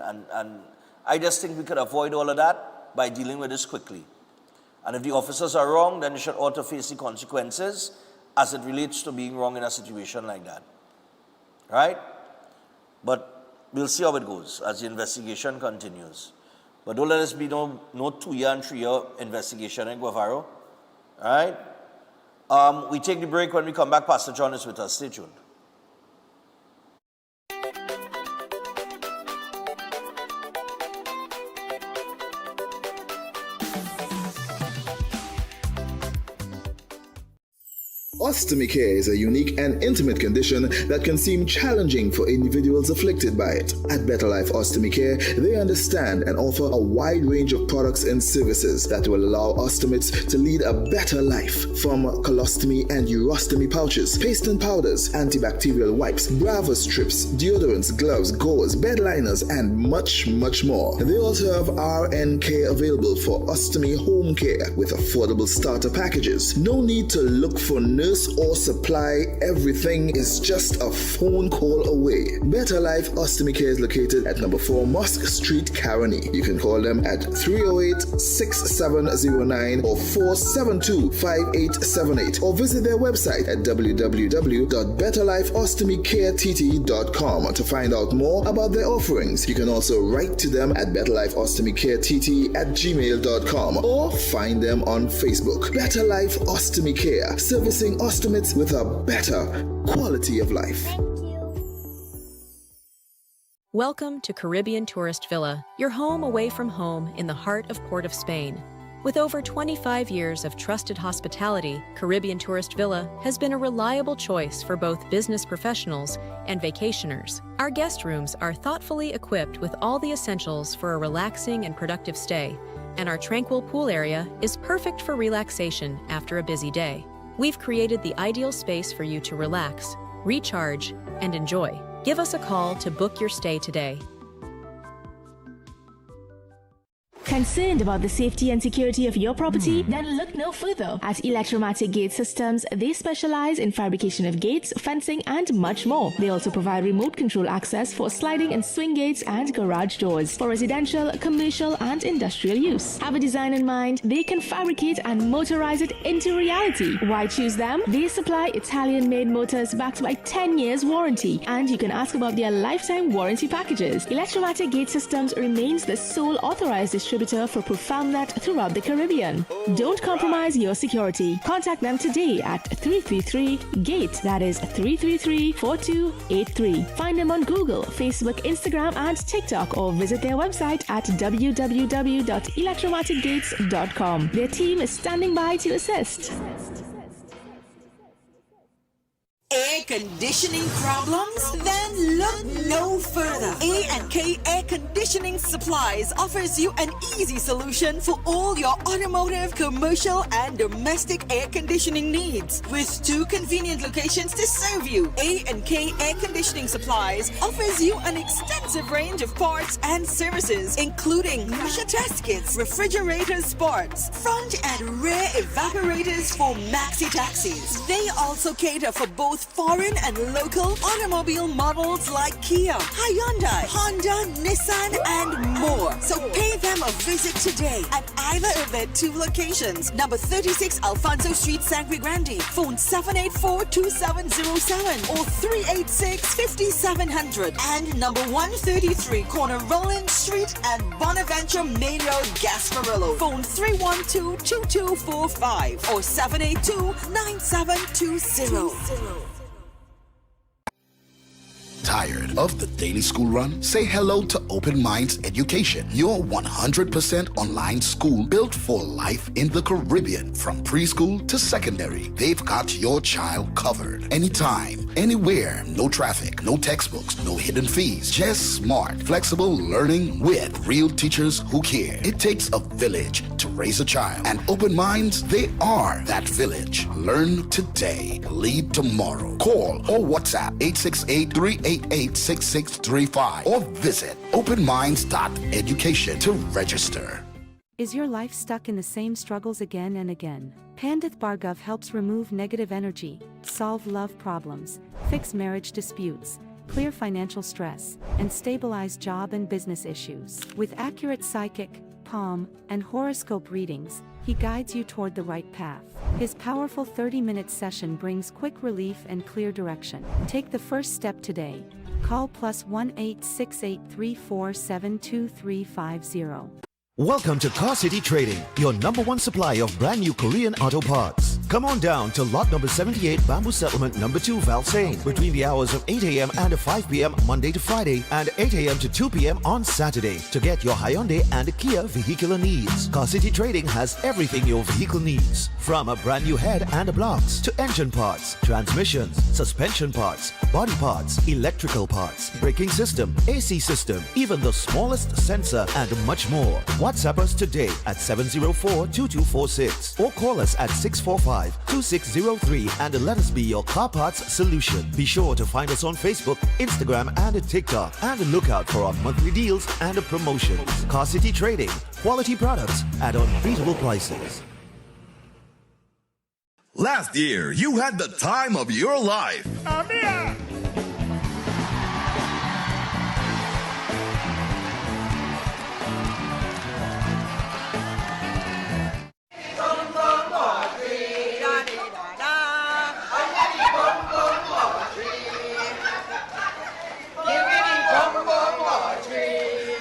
I just think we could avoid all of that by dealing with this quickly. And if the officers are wrong, then they should ought to face the consequences as it relates to being wrong in a situation like that. Right? But we'll see how it goes as the investigation continues. But don't let us be no 2-year and 3-year investigation in Guevara. All right? We take the break. When we come back, Pastor John is with us. Stay tuned. Ostomy care is a unique and intimate condition that can seem challenging for individuals afflicted by it. At Better Life Ostomy Care, they understand and offer a wide range of products and services that will allow ostomates to lead a better life. From colostomy and urostomy pouches, paste and powders, antibacterial wipes, Brava strips, deodorants, gloves, gauze, bed liners, and much, much more. They also have RNK available for ostomy home care with affordable starter packages. No need to look for nurse or supply. Everything is just a phone call away. Better Life Ostomy Care is located at number 4 Mosque Street, Caroni. You can call them at 308-6709 or 472-5878 or visit their website at www.betterlifeostomycareTT.com to find out more about their offerings. You can also write to them at betterlifeostomycareTT@gmail.com or find them on Facebook. Better Life Ostomy Care, servicing ostomates with a better quality of life. Welcome to Caribbean Tourist Villa, your home away from home in the heart of Port of Spain. With over 25 years of trusted hospitality, Caribbean Tourist Villa has been a reliable choice for both business professionals and vacationers. Our guest rooms are thoughtfully equipped with all the essentials for a relaxing and productive stay, and our tranquil pool area is perfect for relaxation after a busy day. We've created the ideal space for you to relax, recharge, and enjoy. Give us a call to book your stay today. Concerned about the safety and security of your property? Then look no further. At Electromatic Gate Systems, they specialize in fabrication of gates, fencing, and much more. They also provide remote control access for sliding and swing gates and garage doors for residential, commercial, and industrial use. Have a design in mind? They can fabricate and motorize it into reality. Why choose them? They supply Italian-made motors backed by 10 years warranty, and you can ask about their lifetime warranty packages. Electromatic Gate Systems remains the sole authorized distributor for ProfoundNet throughout the Caribbean. Don't compromise your security. Contact them today at 333-GATE, that is 333-4283. Find them on Google, Facebook, Instagram, and TikTok, or visit their website at www.electromaticgates.com. Their team is standing by to assist. Air conditioning problems? Then look no further. A&K Air Conditioning Supplies offers you an easy solution for all your automotive, commercial, and domestic air conditioning needs. With 2 convenient locations to serve you, A&K Air Conditioning Supplies offers you an extensive range of parts and services, including pressure test kits, refrigerator parts, front and rear evaporators for maxi taxis. They also cater for both foreign and local automobile models like Kia, Hyundai, Honda, Nissan, and more. So pay them a visit today at either of their 2 locations. Number 36 Alfonso Street, Sangre Grande. Phone 784-2707 or 386-5700. And number 133 Corner Roland Street and Bonaventure Main Road, Gasparillo. Phone 312-2245 or 782-9720. Tired of the daily school run? Say hello to Open Minds Education, your 100% online school built for life in the Caribbean. From preschool to secondary, they've got your child covered. Anytime, anywhere, no traffic, no textbooks, no hidden fees. Just smart, flexible learning with real teachers who care. It takes a village to raise a child, and Open Minds, they are that village. Learn today, lead tomorrow. Call or WhatsApp 868-388-6635 or visit openminds.education to register. Is your life stuck in the same struggles again and again? Pandith Bhargav helps remove negative energy, solve love problems, fix marriage disputes, clear financial stress, and stabilize job and business issues. With accurate psychic, palm, and horoscope readings, he guides you toward the right path. His powerful 30-minute session brings quick relief and clear direction. Take the first step today. Call +1 868 Welcome to Car City Trading, your #1 supply of brand new Korean auto parts. Come on down to lot number 78 Bamboo Settlement number 2 Valsain between the hours of 8 a.m. and 5 p.m. Monday to Friday and 8 a.m. to 2 p.m. on Saturday to get your Hyundai and Kia vehicular needs. Car City Trading has everything your vehicle needs, from a brand new head and blocks to engine parts, transmissions, suspension parts, body parts, electrical parts, braking system, AC system, even the smallest sensor and much more. WhatsApp us today at 704-2246 or call us at 645-2603 and let us be your car parts solution. Be sure to find us on Facebook, Instagram and TikTok and look out for our monthly deals and promotions. Car City Trading, quality products at unbeatable prices. Last year, you had the time of your life.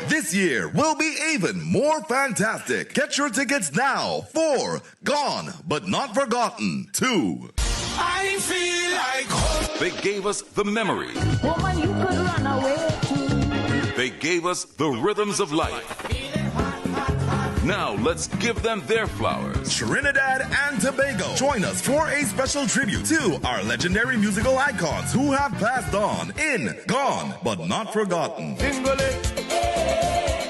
This year will be even more fantastic. Get your tickets now for Gone But Not Forgotten 2. I feel like home. They gave us the memories. Woman, you could run away too. They gave us the rhythms of life. Now let's give them their flowers. Trinidad and Tobago, join us for a special tribute to our legendary musical icons who have passed on in Gone But Not Forgotten.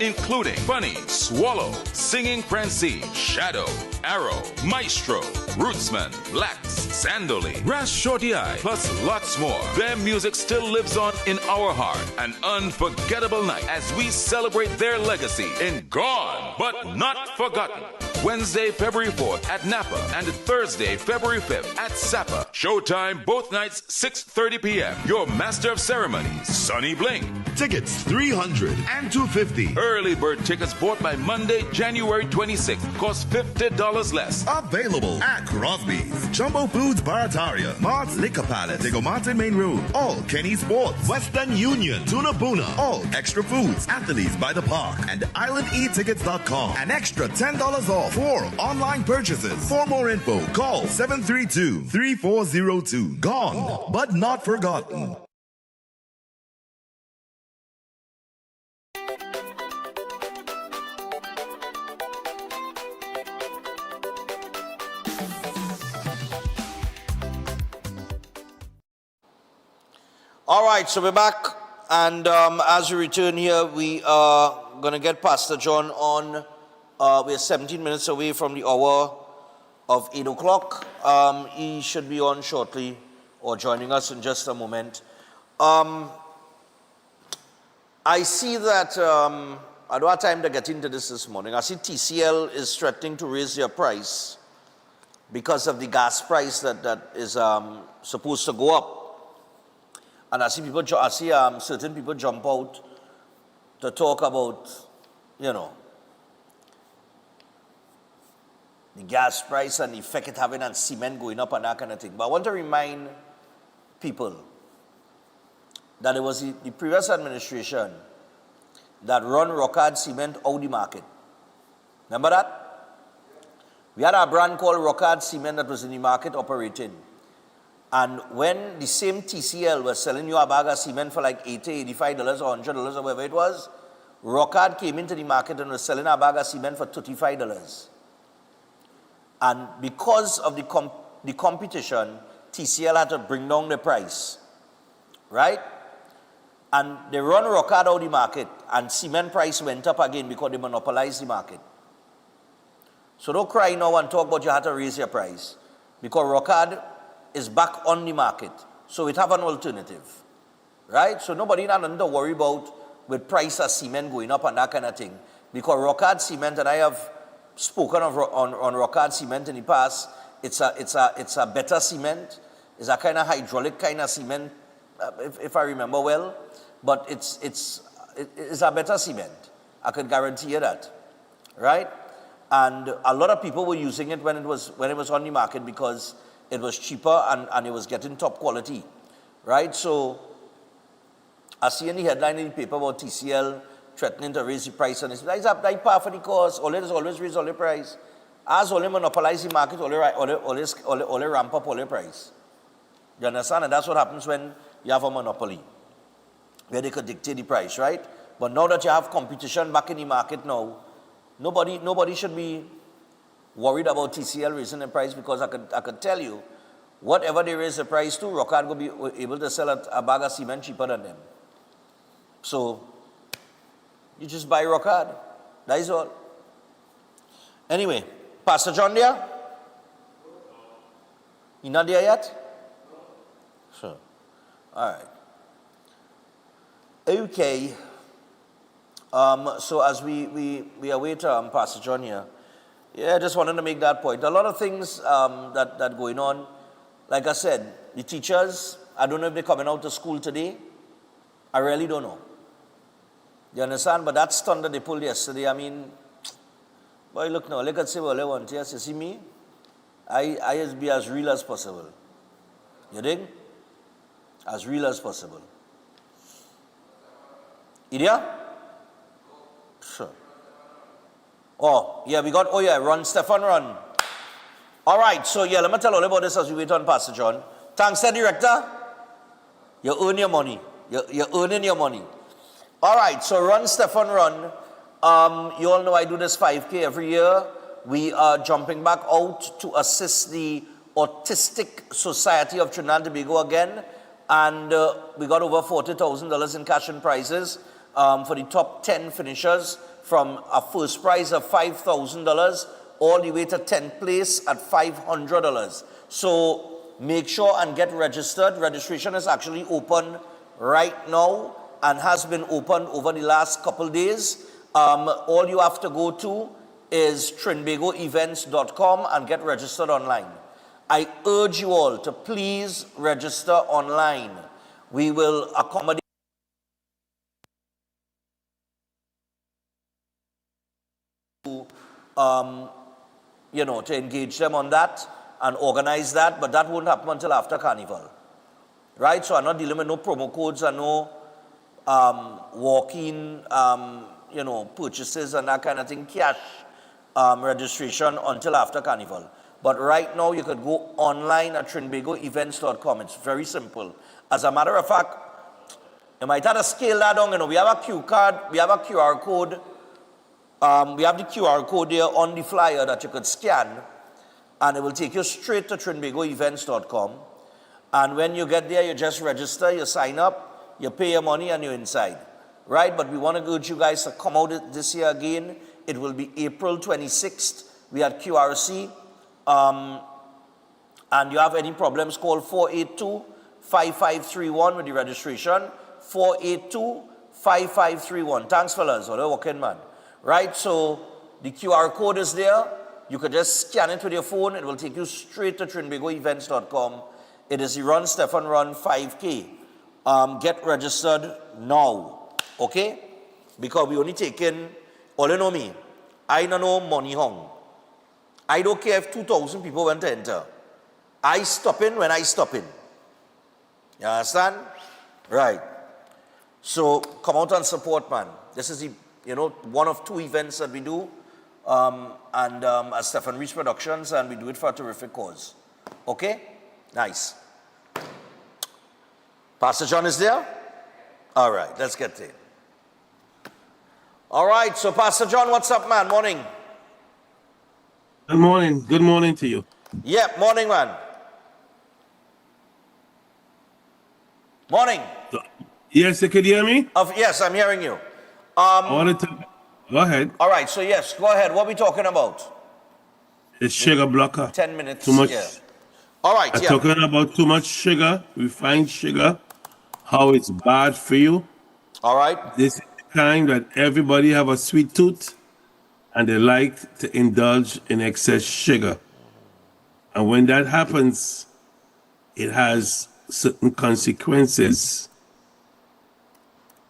Including Bunny, Swallow, Singing Francine, Shadow, Arrow, Maestro, Rootsman, Blacks, Sandoli, Ras Shorty Eye, plus lots more. Their music still lives on in our heart. An unforgettable night as we celebrate their legacy in Gone But Not Forgotten. Wednesday, February 4th at Napa and Thursday, February 5th at Sapa. Showtime both nights, 6:30 p.m. Your master of ceremonies, Sonny Bling. Tickets $300 and $250. Early bird tickets bought by Monday, January 26th cost $50 less. Available at Crosby's, Jumbo Foods Barataria, Mart's Liquor Palace, Diego Martin Main Road, all Kenny Sports, Western Union, Tuna Puna, all Extra Foods, Athletes by the Park, and IslandEtickets.com. An extra $10 off for online purchases. For more info, call 732-3402. Gone, but not forgotten. All right, so we're back, and as we return here, we are going to get Pastor John on. We're 17 minutes away from the hour of 8 o'clock. He should be on shortly, or joining us in just a moment. I see that, I don't have time to get into this morning. I see TCL is threatening to raise their price because of the gas price that is supposed to go up. And I see certain people jump out to talk about, you know, the gas price and the effect it having on cement going up and that kind of thing. But I want to remind people that it was the previous administration that run Rockard Cement out the market. Remember that? We had a brand called Rockard Cement that was in the market operating. And when the same TCL was selling you a bag of cement for like $80, $85 or $100 or whatever it was, Rockard came into the market and was selling a bag of cement for $35. And because of the competition, TCL had to bring down the price, right? And they run Rockard out of the market, and cement price went up again because they monopolized the market. So don't cry now and talk about you had to raise your price, because Rockard is back on the market, so it have an alternative, right? So nobody not to worry about with price of cement going up and that kind of thing, because Rockard Cement, and I have spoken of on Rockard Cement in the past, it's a better cement, it's a kind of hydraulic kind of cement, if I remember well, but it's a better cement. I can guarantee you that, right? And a lot of people were using it when it was on the market because it was cheaper and it was getting top quality, right? So I see in the headline in the paper about TCL threatening to raise the price, and it's like, that's part for the cost. All it is always raise all the price. As only monopolize the market, only ramp up all the price. You understand? And that's what happens when you have a monopoly, where they could dictate the price, right? But now that you have competition back in the market now, nobody should be worried about TCL raising the price, because I could tell you, whatever they raise the price to, Rockhard will be able to sell a bag of cement cheaper than them. So, you just buy Rockhard. That is all. Anyway, Pastor John there? You not there yet? Sure. All right. Okay. So as we await Pastor John here, yeah, I just wanted to make that point. A lot of things that going on. Like I said, the teachers, I don't know if they're coming out to school today. I really don't know. You understand? But that stunt that they pulled yesterday, I mean, boy, look now, look at say what I want. Yes, you see me? I be as real as possible. You think? As real as possible. Idia? Sure. Oh, yeah, run, Stefan, run. All right, so yeah, let me tell all about this as we wait on Pastor John. Thanks, Director. You earn your money. You're earning your money. All right, so run, Stefan, run. You all know I do this 5K every year. We are jumping back out to assist the Autistic Society of Trinidad and Tobago again. And we got over $40,000 in cash and prizes for the top 10 finishers, from a first prize of $5,000 all the way to 10th place at $500. So make sure and get registered. Registration is actually open right now and has been open over the last couple days. All you have to go to is trinbagoevents.com and get registered online. I urge you all to please register online. We will accommodate to engage them on that and organize that, but that won't happen until after Carnival. Right? So I'm not dealing with no promo codes and no walk-in, purchases and that kind of thing, cash registration until after Carnival. But right now, you could go online at trinbagoevents.com. It's very simple. As a matter of fact, you might have to scale that down. We have a QR code. We have the QR code there on the flyer that you could scan, and it will take you straight to trinbagoevents.com. And when you get there, you just register, you sign up, you pay your money, and you're inside. Right? But we want to urge you guys to come out this year again. It will be April 26th. We at QRC. And you have any problems, call 482-5531 with the registration. 482-5531. Thanks, fellas. What a walking man. Right? So the QR code is there. You can just scan it with your phone. It will take you straight to trinbagoevents.com. It is the Run Stefan Run 5K. Get registered now. Okay? Because we only take in, all you know me, I don't know money hung. I don't care if 2,000 people want to enter. I stop in when I stop in. You understand? Right. So come out and support, man. This is the, one of two events that we do. As Stefan Reach Productions, and we do it for a terrific cause. Okay? Nice. Pastor John is there? All right, let's get there. All right, so Pastor John, what's up, man? Morning. Good morning. Good morning to you. Yeah, morning, man. Morning. Yes, you can hear me? Yes, I'm hearing you. I wanted to go ahead. All right, so yes, go ahead. What are we talking about? The sugar blocker. 10 minutes. Too much. Yeah. All right, I'm talking about too much sugar, refined sugar, how it's bad for you. All right. This is the kind that everybody have a sweet tooth and they like to indulge in excess sugar. And when that happens, it has certain consequences.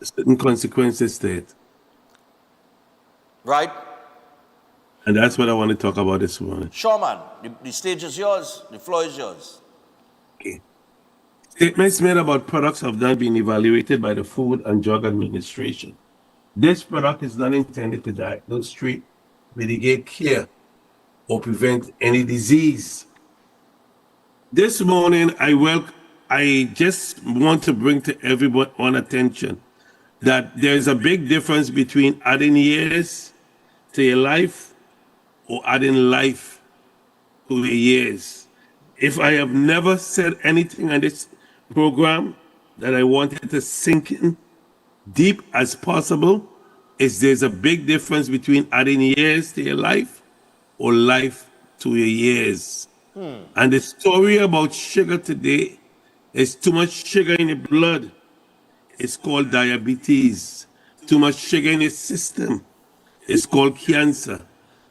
Certain consequences to it. Right. And that's what I want to talk about this morning. Sure, man. The stage is yours. The floor is yours. Okay. Statements made about products have not been evaluated by the Food and Drug Administration. This product is not intended to diagnose, treat, mitigate, cure or prevent any disease. This morning, I just want to bring to everyone on attention that there is a big difference between adding years to your life or adding life to your years. If I have never said anything on this program that I wanted to sink in deep as possible, is there's a big difference between adding years to your life or life to your years. And the story about sugar today is too much sugar in the blood. It's called diabetes. Too much sugar in the system. It's called cancer.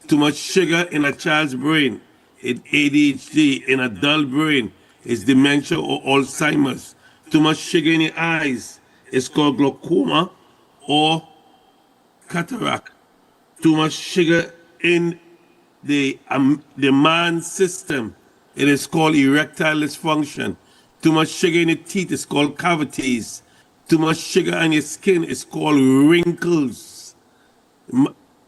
Too much sugar in a child's brain. It's ADHD. In an adult brain, it's dementia or Alzheimer's. Too much sugar in the eyes. It's called glaucoma or cataract. Too much sugar in the man's system. It is called erectile dysfunction. Too much sugar in the teeth is called cavities. Too much sugar on your skin is called wrinkles.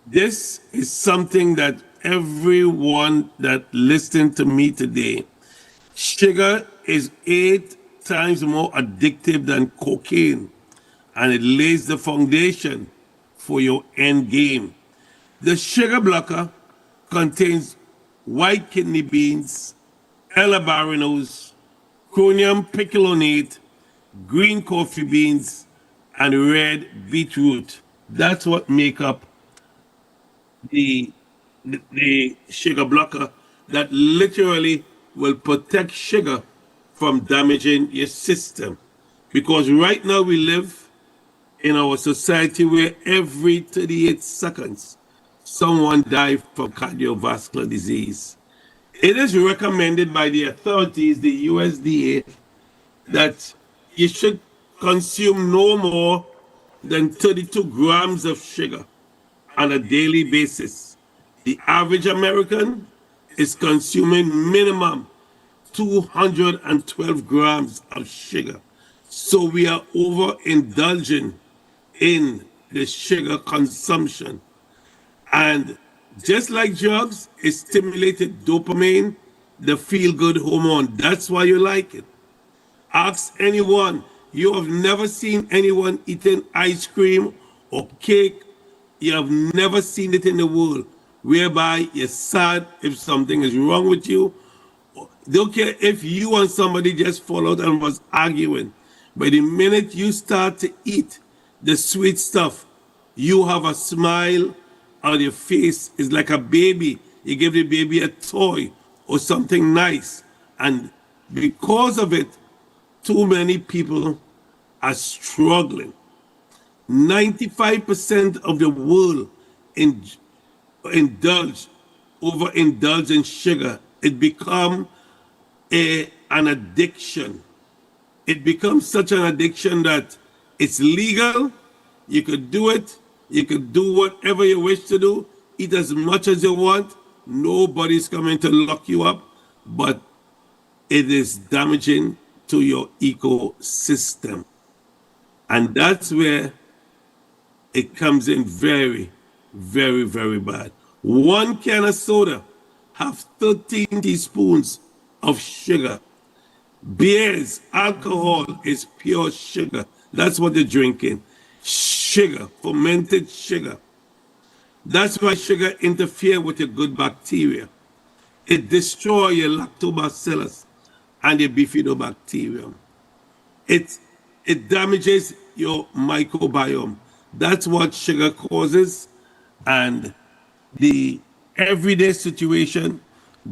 This is something that everyone that listened to me today, sugar is 8 times more addictive than cocaine, and it lays the foundation for your end game. The sugar blocker contains white kidney beans, L-arabinose, chromium picolinate, green coffee beans, and red beetroot. That's what make up the sugar blocker that literally will protect sugar from damaging your system. Because right now we live in our society where every 38 seconds, someone dies from cardiovascular disease. It is recommended by the authorities, the USDA, that you should consume no more than 32 grams of sugar on a daily basis. The average American is consuming minimum 212 grams of sugar. So we are overindulging in the sugar consumption. And just like drugs, it stimulated dopamine, the feel-good hormone. That's why you like it. Ask anyone. You have never seen anyone eating ice cream or cake. You have never seen it in the world, whereby you're sad if something is wrong with you. Don't care if you and somebody just followed and was arguing. But the minute you start to eat the sweet stuff, you have a smile on your face. It's like a baby. You give the baby a toy or something nice. And because of it, too many people are struggling. 95% of the world overindulge in sugar. It becomes an addiction. It becomes such an addiction that it's legal. You could do it. You could do whatever you wish to do. Eat as much as you want. Nobody's coming to lock you up. But it is damaging to your ecosystem. And that's where it comes in very, very, very bad. 1 can of soda have 13 teaspoons of sugar. Beers, alcohol is pure sugar. That's what they're drinking. Sugar, fermented sugar. That's why sugar interferes with your good bacteria. It destroys your lactobacillus and your bifidobacterium. It damages your microbiome. That's what sugar causes. And the everyday situation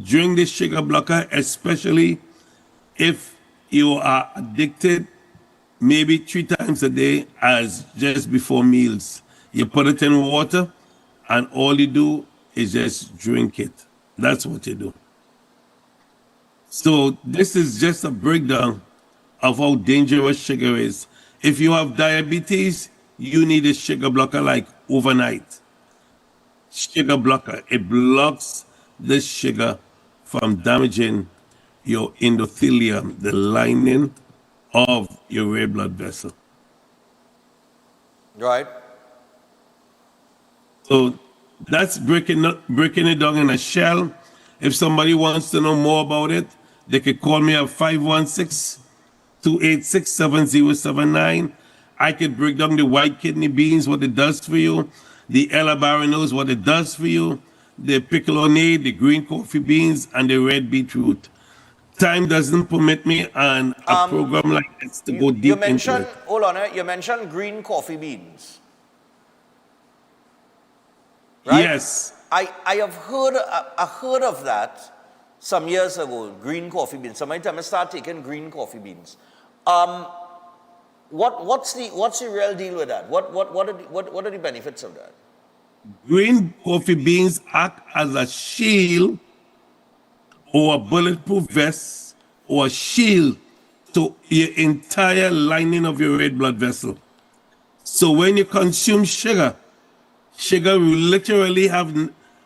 during the sugar blocker, especially if you are addicted, maybe 3 times a day as just before meals. You put it in water and all you do is just drink it. That's what you do. So this is just a breakdown of how dangerous sugar is. If you have diabetes, you need a sugar blocker like overnight. Sugar blocker, it blocks the sugar from damaging your endothelium, the lining of your red blood vessel. Right. So that's breaking it down in a shell. If somebody wants to know more about it, they could call me at 516-286-7079. I could break down the white kidney beans, what it does for you, the elabarinos, what it does for you, the picolonade, the green coffee beans, and the red beetroot. Time doesn't permit me on a program like this to go deep into it. Hold on, you mentioned green coffee beans. Right? Yes. I have heard of that some years ago, green coffee beans. Somebody tell me start taking green coffee beans. What's the real deal with that? What are the benefits of that? Green coffee beans act as a shield or a bulletproof vest or a shield to your entire lining of your red blood vessel. So when you consume sugar, sugar will literally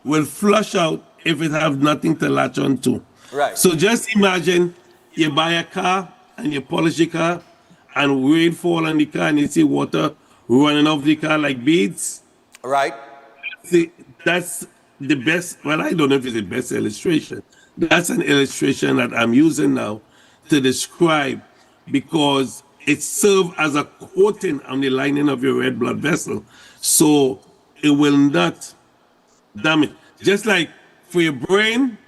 will flush out if it have nothing to latch on to. Right. So just imagine you buy a car and you polish your car and rain fall on the car and you see water running off the car like beads. Right. See, that's the best, well, I don't know if it's the best illustration. That's an illustration that I'm using now to describe because it serves as a coating on the lining of your red blood vessel. So it will not damage. Just like for your brain,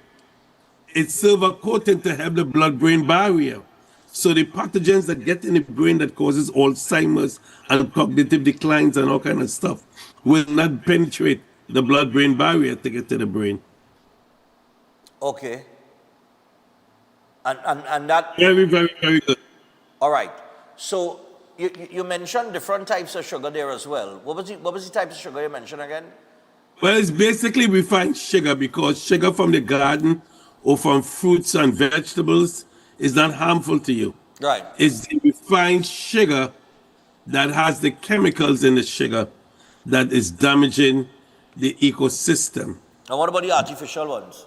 it serves a coating to help the blood-brain barrier. So the pathogens that get in the brain that causes Alzheimer's and cognitive declines and all kind of stuff will not penetrate the blood-brain barrier to get to the brain. Okay. And that... Very, very, very good. All right. So you mentioned different types of sugar there as well. What was the type of sugar you mentioned again? Well, it's basically refined sugar because sugar from the garden or from fruits and vegetables is not harmful to you. Right. It's the refined sugar that has the chemicals in the sugar that is damaging the ecosystem. And what about the artificial ones?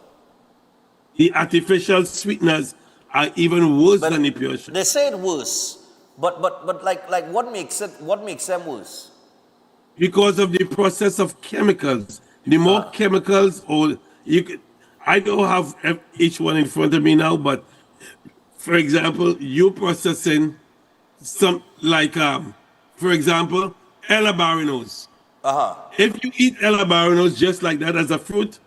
The artificial sweeteners are even worse than the pure sugar. They say it worse, but like what makes them worse? Because of the process of chemicals. The more chemicals, or I don't have each one in front of me now, but for example, you processing some like for example, elabarinos. If you eat elabarinos just like that as a fruit,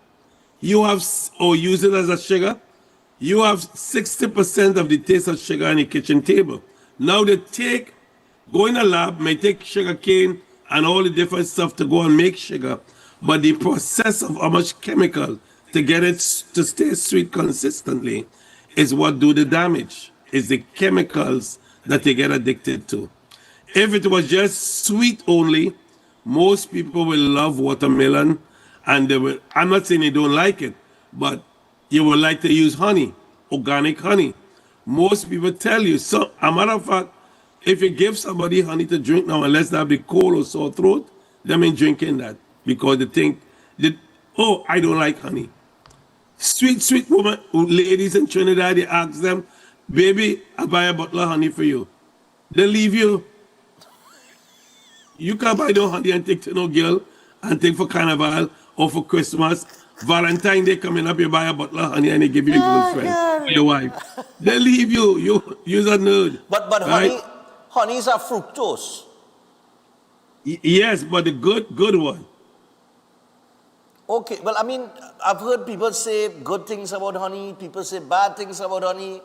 you have, or use it as a sugar, you have 60% of the taste of sugar on the kitchen table. Now they go in a lab, may take sugar cane and all the different stuff to go and make sugar, but the process of how much chemical to get it to stay sweet consistently is what do the damage, is the chemicals that they get addicted to. If it was just sweet only, most people will love watermelon and they will, I'm not saying they don't like it, but you would like to use honey, organic honey. Most people tell you, so a matter of fact, if you give somebody honey to drink now, unless they have the cold or sore throat, they ain't drinking that because they think that, oh, I don't like honey. Sweet woman, ladies in Trinidad, they ask them, baby, I buy a bottle of honey for you. They leave you. You can't buy no honey and take to no girl and take for Carnival or for Christmas. Valentine's Day coming up, you buy a bottle of honey and they give you a girlfriend or your wife. They leave you. You're a nerd. But right? Honeys are fructose. Yes, but the good one. Okay, well, I mean, I've heard people say good things about honey. People say bad things about honey.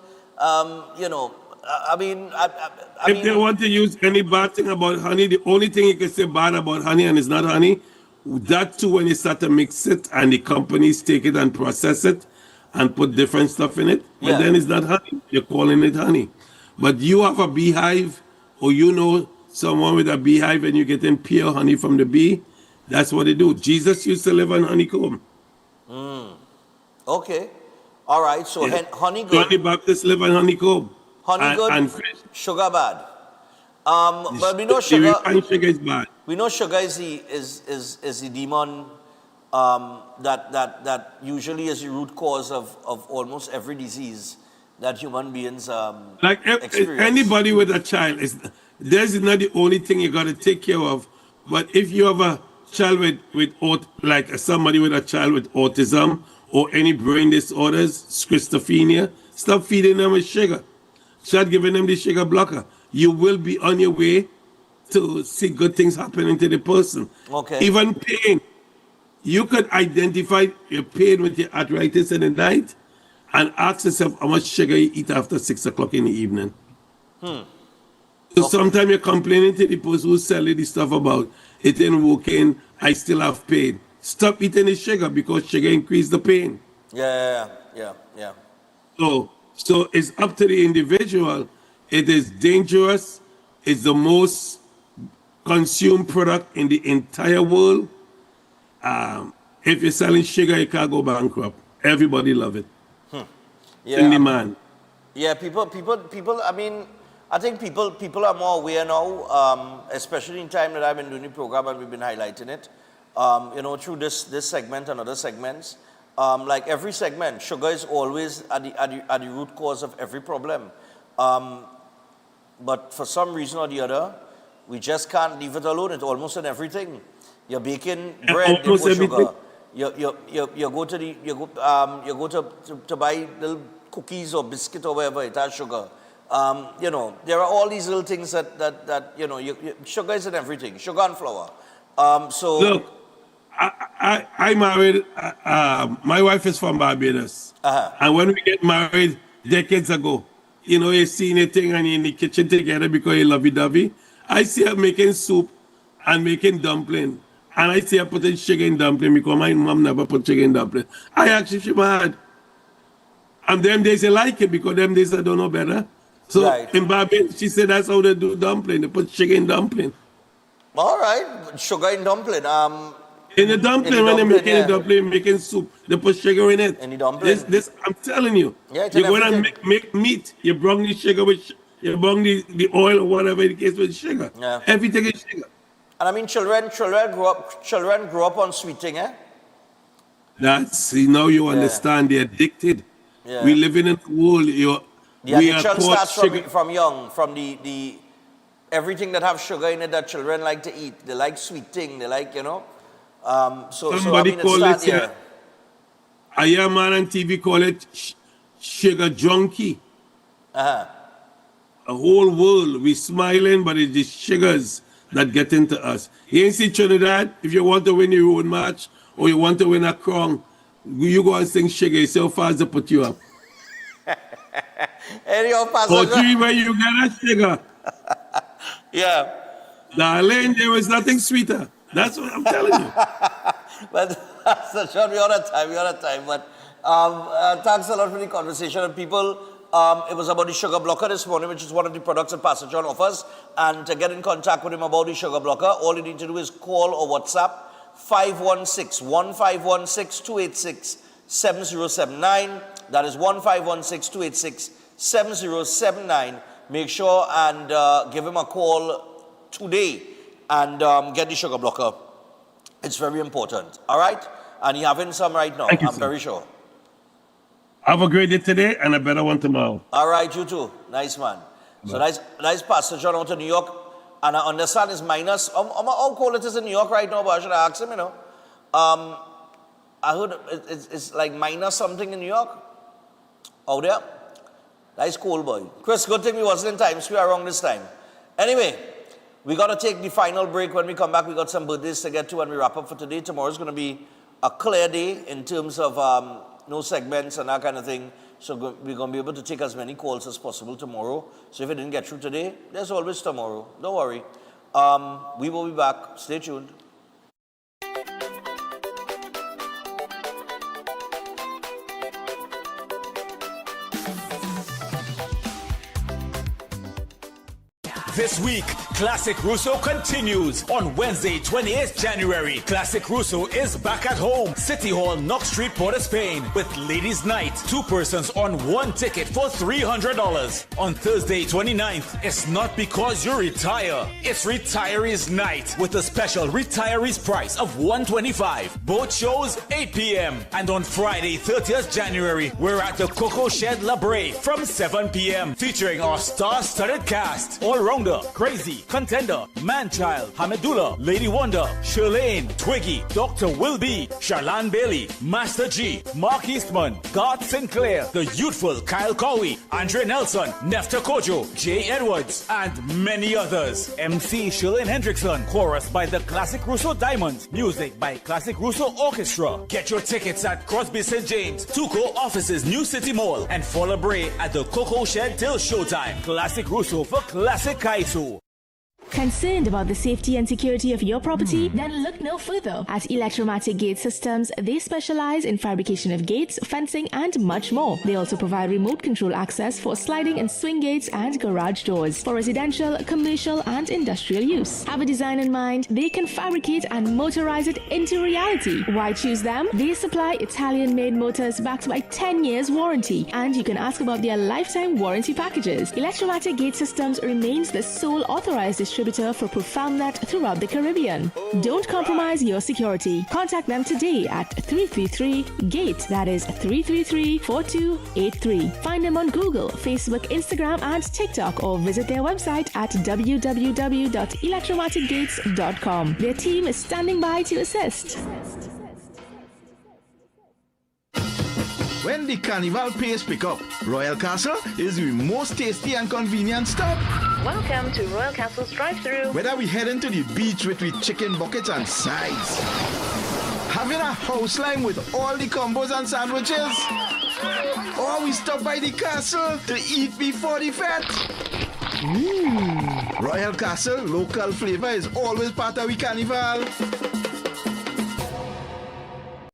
If they want to use any bad thing about honey, the only thing you can say bad about honey and it's not honey, that too when you start to mix it and the companies take it and process it and put different stuff in it, but then it's not honey. You're calling it honey. But you have a beehive or you know someone with a beehive and you're getting pure honey from the bee, that's what they do. Jesus used to live on honeycomb. Okay. All right. So honey good. Johnny Baptist live on honeycomb. Honey good, and fish. Sugar bad. But we know sugar. Sugar is bad. We know sugar is the demon that usually is the root cause of almost every disease that human beings experience. Anybody with a child, this is not the only thing you got to take care of. But if you have a child with like somebody with a child with autism or any brain disorders, schizophrenia, stop feeding them with sugar. Start giving them the sugar blocker. You will be on your way to see good things happening to the person. Okay. Even pain. You could identify your pain with your arthritis in the night and ask yourself how much sugar you eat after 6 o'clock in the evening. So sometimes you're complaining to the person who's selling the stuff about it ain't working, I still have pain. Stop eating the sugar because sugar increases the pain. Yeah. So it's up to the individual. It is dangerous. It's the most consumed product in the entire world. If you're selling sugar, you can't go bankrupt. Everybody love it. In demand. Yeah, people. I mean, I think people are more aware now, especially in time that I've been doing the program and we've been highlighting it. Through this segment and other segments. Like every segment, sugar is always at the root cause of every problem. But for some reason or the other, we just can't leave it alone. It's almost in everything. You're baking bread, you put sugar. You go to buy little cookies or biscuit or whatever, it has sugar. There are all these little things that sugar is in everything. Sugar and flour. Look, I married, my wife is from Barbados. And when we get married decades ago, you seen a thing and you're in the kitchen together because you lovey-dovey. I see her making soup and making dumpling. And I see her putting sugar in dumpling because my mom never put sugar in dumpling. I actually she mad. And them days I like it because them days I don't know better. So in Barbados, she said that's how they do dumpling. They put sugar in dumpling. All right, sugar in dumpling. In the dumpling, when they're making a dumpling, making soup, they put sugar in it. In the dumpling. This I'm telling you. Yeah, you go and make meat. You bring the sugar with, you bring the oil or whatever the case with sugar. Yeah. Everything is sugar. And I mean, children grow up on sweet thing, eh? Now you understand. They're addicted. Yeah. We live in a world. The addiction starts from young, from the everything that have sugar in it that children like to eat. They like sweet thing. They like, Somebody call it, I hear a man on TV call it sugar junkie. A whole world, we smiling, but it's the sugars that get into us. You ain't see Trinidad, if you want to win your own match or you want to win a crown, you go and sing sugar, you see how fast they put you up. Or three where you get a sugar. Yeah. Darling, there was nothing sweeter. That's what I'm telling you. But that's Sean, we're out of time. But thanks a lot for the conversation. And people, it was about the sugar blocker this morning, which is one of the products that Pastor John offers. And to get in contact with him about the sugar blocker, all you need to do is call or WhatsApp 516-1516-286-7079. That is 1516-286-7079. Make sure and give him a call today and get the sugar blocker. It's very important. All right? And you're having some right now, I'm very sure. Have a great day today and a better one tomorrow. All right, you too. Nice, man. Bye. So nice Pastor John out to New York. And I understand it's minus. How cold it is in New York right now, but I should ask him, I heard it's like minus something in New York. Out there. Nice cold, boy. Chris, good thing we wasn't in Times Square around this time. Anyway, we got to take the final break. When we come back, we got some birthdays to get to and we wrap up for today. Tomorrow's going to be a clear day in terms of no segments and that kind of thing. So we're going to be able to take as many calls as possible tomorrow. So if it didn't get through today, there's always tomorrow. Don't worry. We will be back. Stay tuned. This week, Classic Russo continues. On Wednesday, 28th January, Classic Russo is back at home, City Hall, Knox Street, Port of Spain, with Ladies' Night. 2 persons on 1 ticket for $300. On Thursday, 29th, it's not because you retire. It's Retirees Night with a special retirees price of $125. Both shows 8 p.m. And on Friday, 30th January, we're at the Coco Shed La Brea from 7 p.m. featuring our star-studded cast. All round Founder, Crazy, Contender, Manchild, Hamidullah, Lady Wonder, Shirlane, Twiggy, Dr. Wilby, Charlene Bailey, Master G, Mark Eastman, Garth Sinclair, The Youthful, Kyle Cowie, Andre Nelson, Nefta Kojo, Jay Edwards, and many others. MC Shirlane Hendrickson, chorus by the Classic Russo Diamonds, music by Classic Russo Orchestra. Get your tickets at Crosby St. James, Tuco offices, New City Mall, and Fowler Bray at the Cocoa Shed till showtime. Classic Russo for Classic Kaiso. Concerned about the safety and security of your property? Then look no further. At Electromatic Gate Systems, they specialize in fabrication of gates, fencing, and much more. They also provide remote control access for sliding and swing gates and garage doors for residential, commercial, and industrial use. Have a design in mind? They can fabricate and motorize it into reality. Why choose them? They supply Italian-made motors backed by 10 years warranty, and you can ask about their lifetime warranty packages. Electromatic Gate Systems remains the sole authorized distributor for ProfoundNet throughout the Caribbean. Don't compromise your security. Contact them today at 333-GATE. That is 333-4283. Find them on Google, Facebook, Instagram, and TikTok, or visit their website at www.electromaticgates.com. Their team is standing by to assist. When the carnival pace pick up, Royal Castle is the most tasty and convenient stop. Welcome to Royal Castle's drive-thru. Whether we heading to the beach with chicken buckets and sides, having a house line with all the combos and sandwiches, or we stop by the castle to eat before the fete. Royal Castle local flavor is always part of the carnival.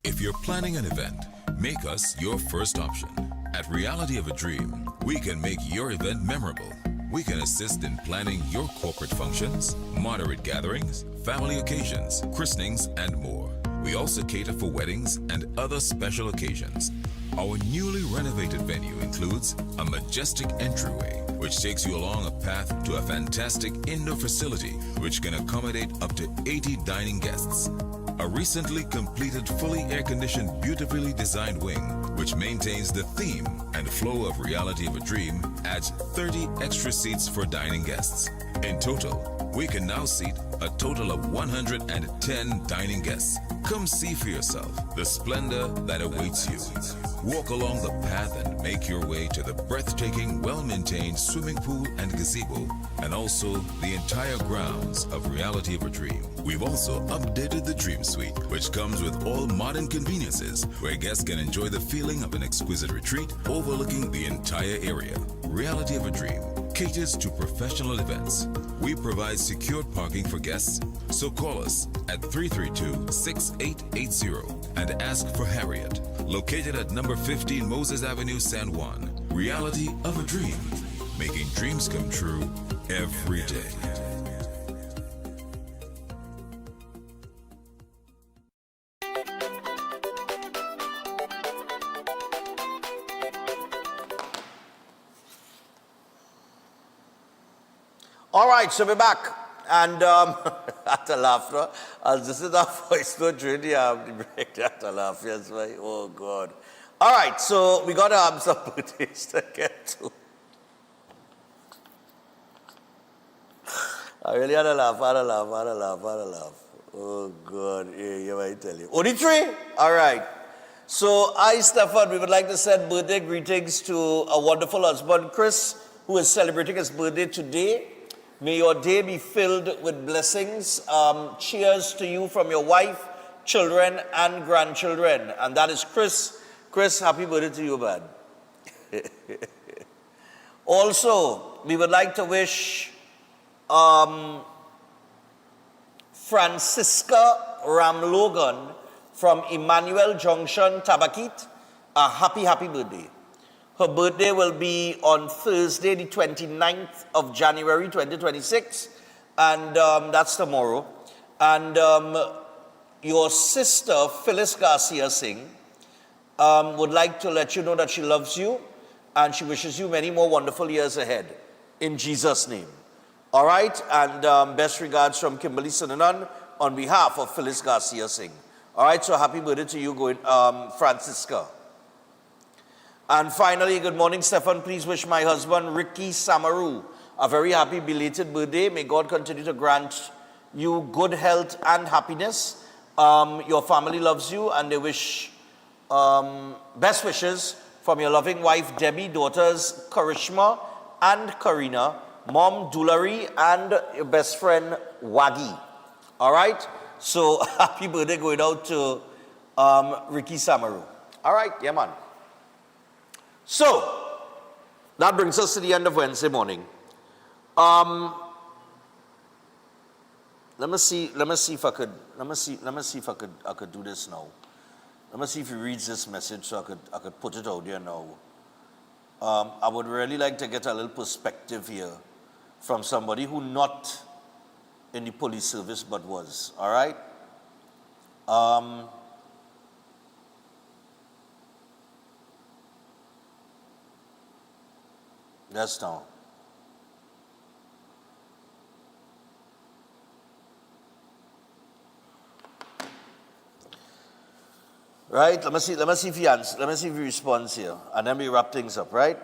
If you're planning an event, make us your first option. At Reality of a Dream, we can make your event memorable. We can assist in planning your corporate functions, moderate gatherings, family occasions, christenings, and more. We also cater for weddings and other special occasions. Our newly renovated venue includes a majestic entryway, which takes you along a path to a fantastic indoor facility which can accommodate up to 80 dining guests. A recently completed, fully air-conditioned, beautifully designed wing, which maintains the theme and flow of Reality of a Dream, adds 30 extra seats for dining guests. In total, we can now seat a total of 110 dining guests. Come see for yourself the splendor that awaits you. Walk along the path and make your way to the breathtaking, well-maintained swimming pool and gazebo, and also the entire grounds of Reality of a Dream. We've also updated the Dream Suite, which comes with all modern conveniences, where guests can enjoy the feeling of an exquisite retreat overlooking the entire area. Reality of a Dream caters to professional events. We provide secured parking for guests, so call us at 332-6880 and ask for Harriet, located at number 15 Moses Avenue, San Juan. Reality of a Dream, making dreams come true every day. All right, so we're back. And at the laughter, I'll just sit our voice note during the break. At the laugh, yes, right? Oh, God. All right, so we got to have some birthdays to get to. I really had a laugh. Oh, God. Yeah, I tell you. Only 3? All right. So I, Stefan, we would like to send birthday greetings to a wonderful husband, Chris, who is celebrating his birthday today. May your day be filled with blessings. Cheers to you from your wife, children, and grandchildren. And that is Chris. Chris, happy birthday to you, man. Also, we would like to wish Francisca Ramlogan from Emmanuel Junction, Tabakit, a happy birthday. Her birthday will be on Thursday, the 29th of January, 2026. And that's tomorrow. And your sister, Phyllis Garcia Singh, would like to let you know that she loves you and she wishes you many more wonderful years ahead. In Jesus' name. All right? And best regards from Kimberly Sinanan on behalf of Phyllis Garcia Singh. All right? So happy birthday to you, Francisca. And finally, good morning, Stefan. Please wish my husband, Ricky Samaru, a very happy belated birthday. May God continue to grant you good health and happiness. Your family loves you and they wish best wishes from your loving wife Debbie, daughters Karishma and Karina, mom Dulari, and your best friend Wagi. All right? So happy birthday going out to Ricky Samaru. All right, yeah, man. So that brings us to the end of Wednesday morning. Let me see if I could do this now. Let me see if he reads this message so I could put it out there now. I would really like to get a little perspective here from somebody who not in the police service but was. All right? Yes, now. Right? Let me see if he answers. Let me see if he responds here. And then we wrap things up, right?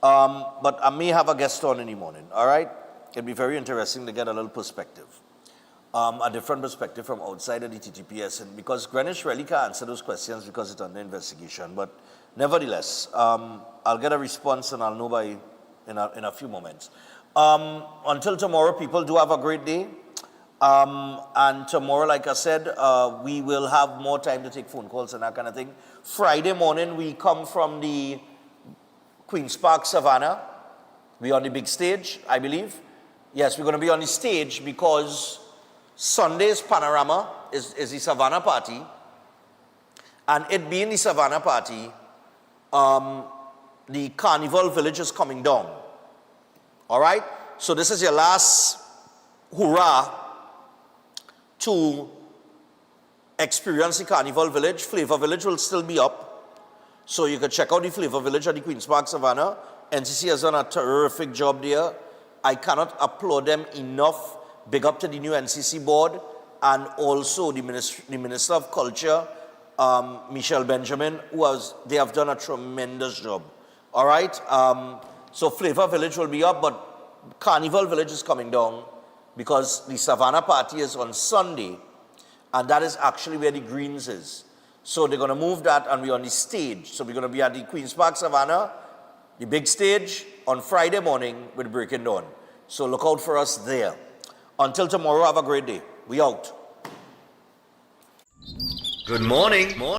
But I may have a guest on in the morning, all right? It'd be very interesting to get a little perspective. A different perspective from outside of the TTPS. And because Greenwich really can't answer those questions because it's under investigation. But nevertheless, I'll get a response and I'll know in a few moments. Until tomorrow, people, do have a great day. And tomorrow, like I said, we will have more time to take phone calls and that kind of thing. Friday morning, we come from the Queen's Park Savannah. We're on the big stage, I believe. Yes, we're going to be on the stage because Sunday's Panorama is the Savannah party. And it being the Savannah party, the Carnival Village is coming down. All right? So this is your last hurrah to experience the Carnival Village. Flavor Village will still be up. So you can check out the Flavor Village at the Queen's Park Savannah. NCC has done a terrific job there. I cannot applaud them enough. Big up to the new NCC board and also the Minister of Culture, Michelle Benjamin, they have done a tremendous job. All right? So Flavor Village will be up, but Carnival Village is coming down because the Savannah party is on Sunday, and that is actually where the Greens is. So they're going to move that, and we're on the stage. So we're going to be at the Queen's Park Savannah, the big stage, on Friday morning with Breaking Dawn. So look out for us there. Until tomorrow, have a great day. We out. Good morning.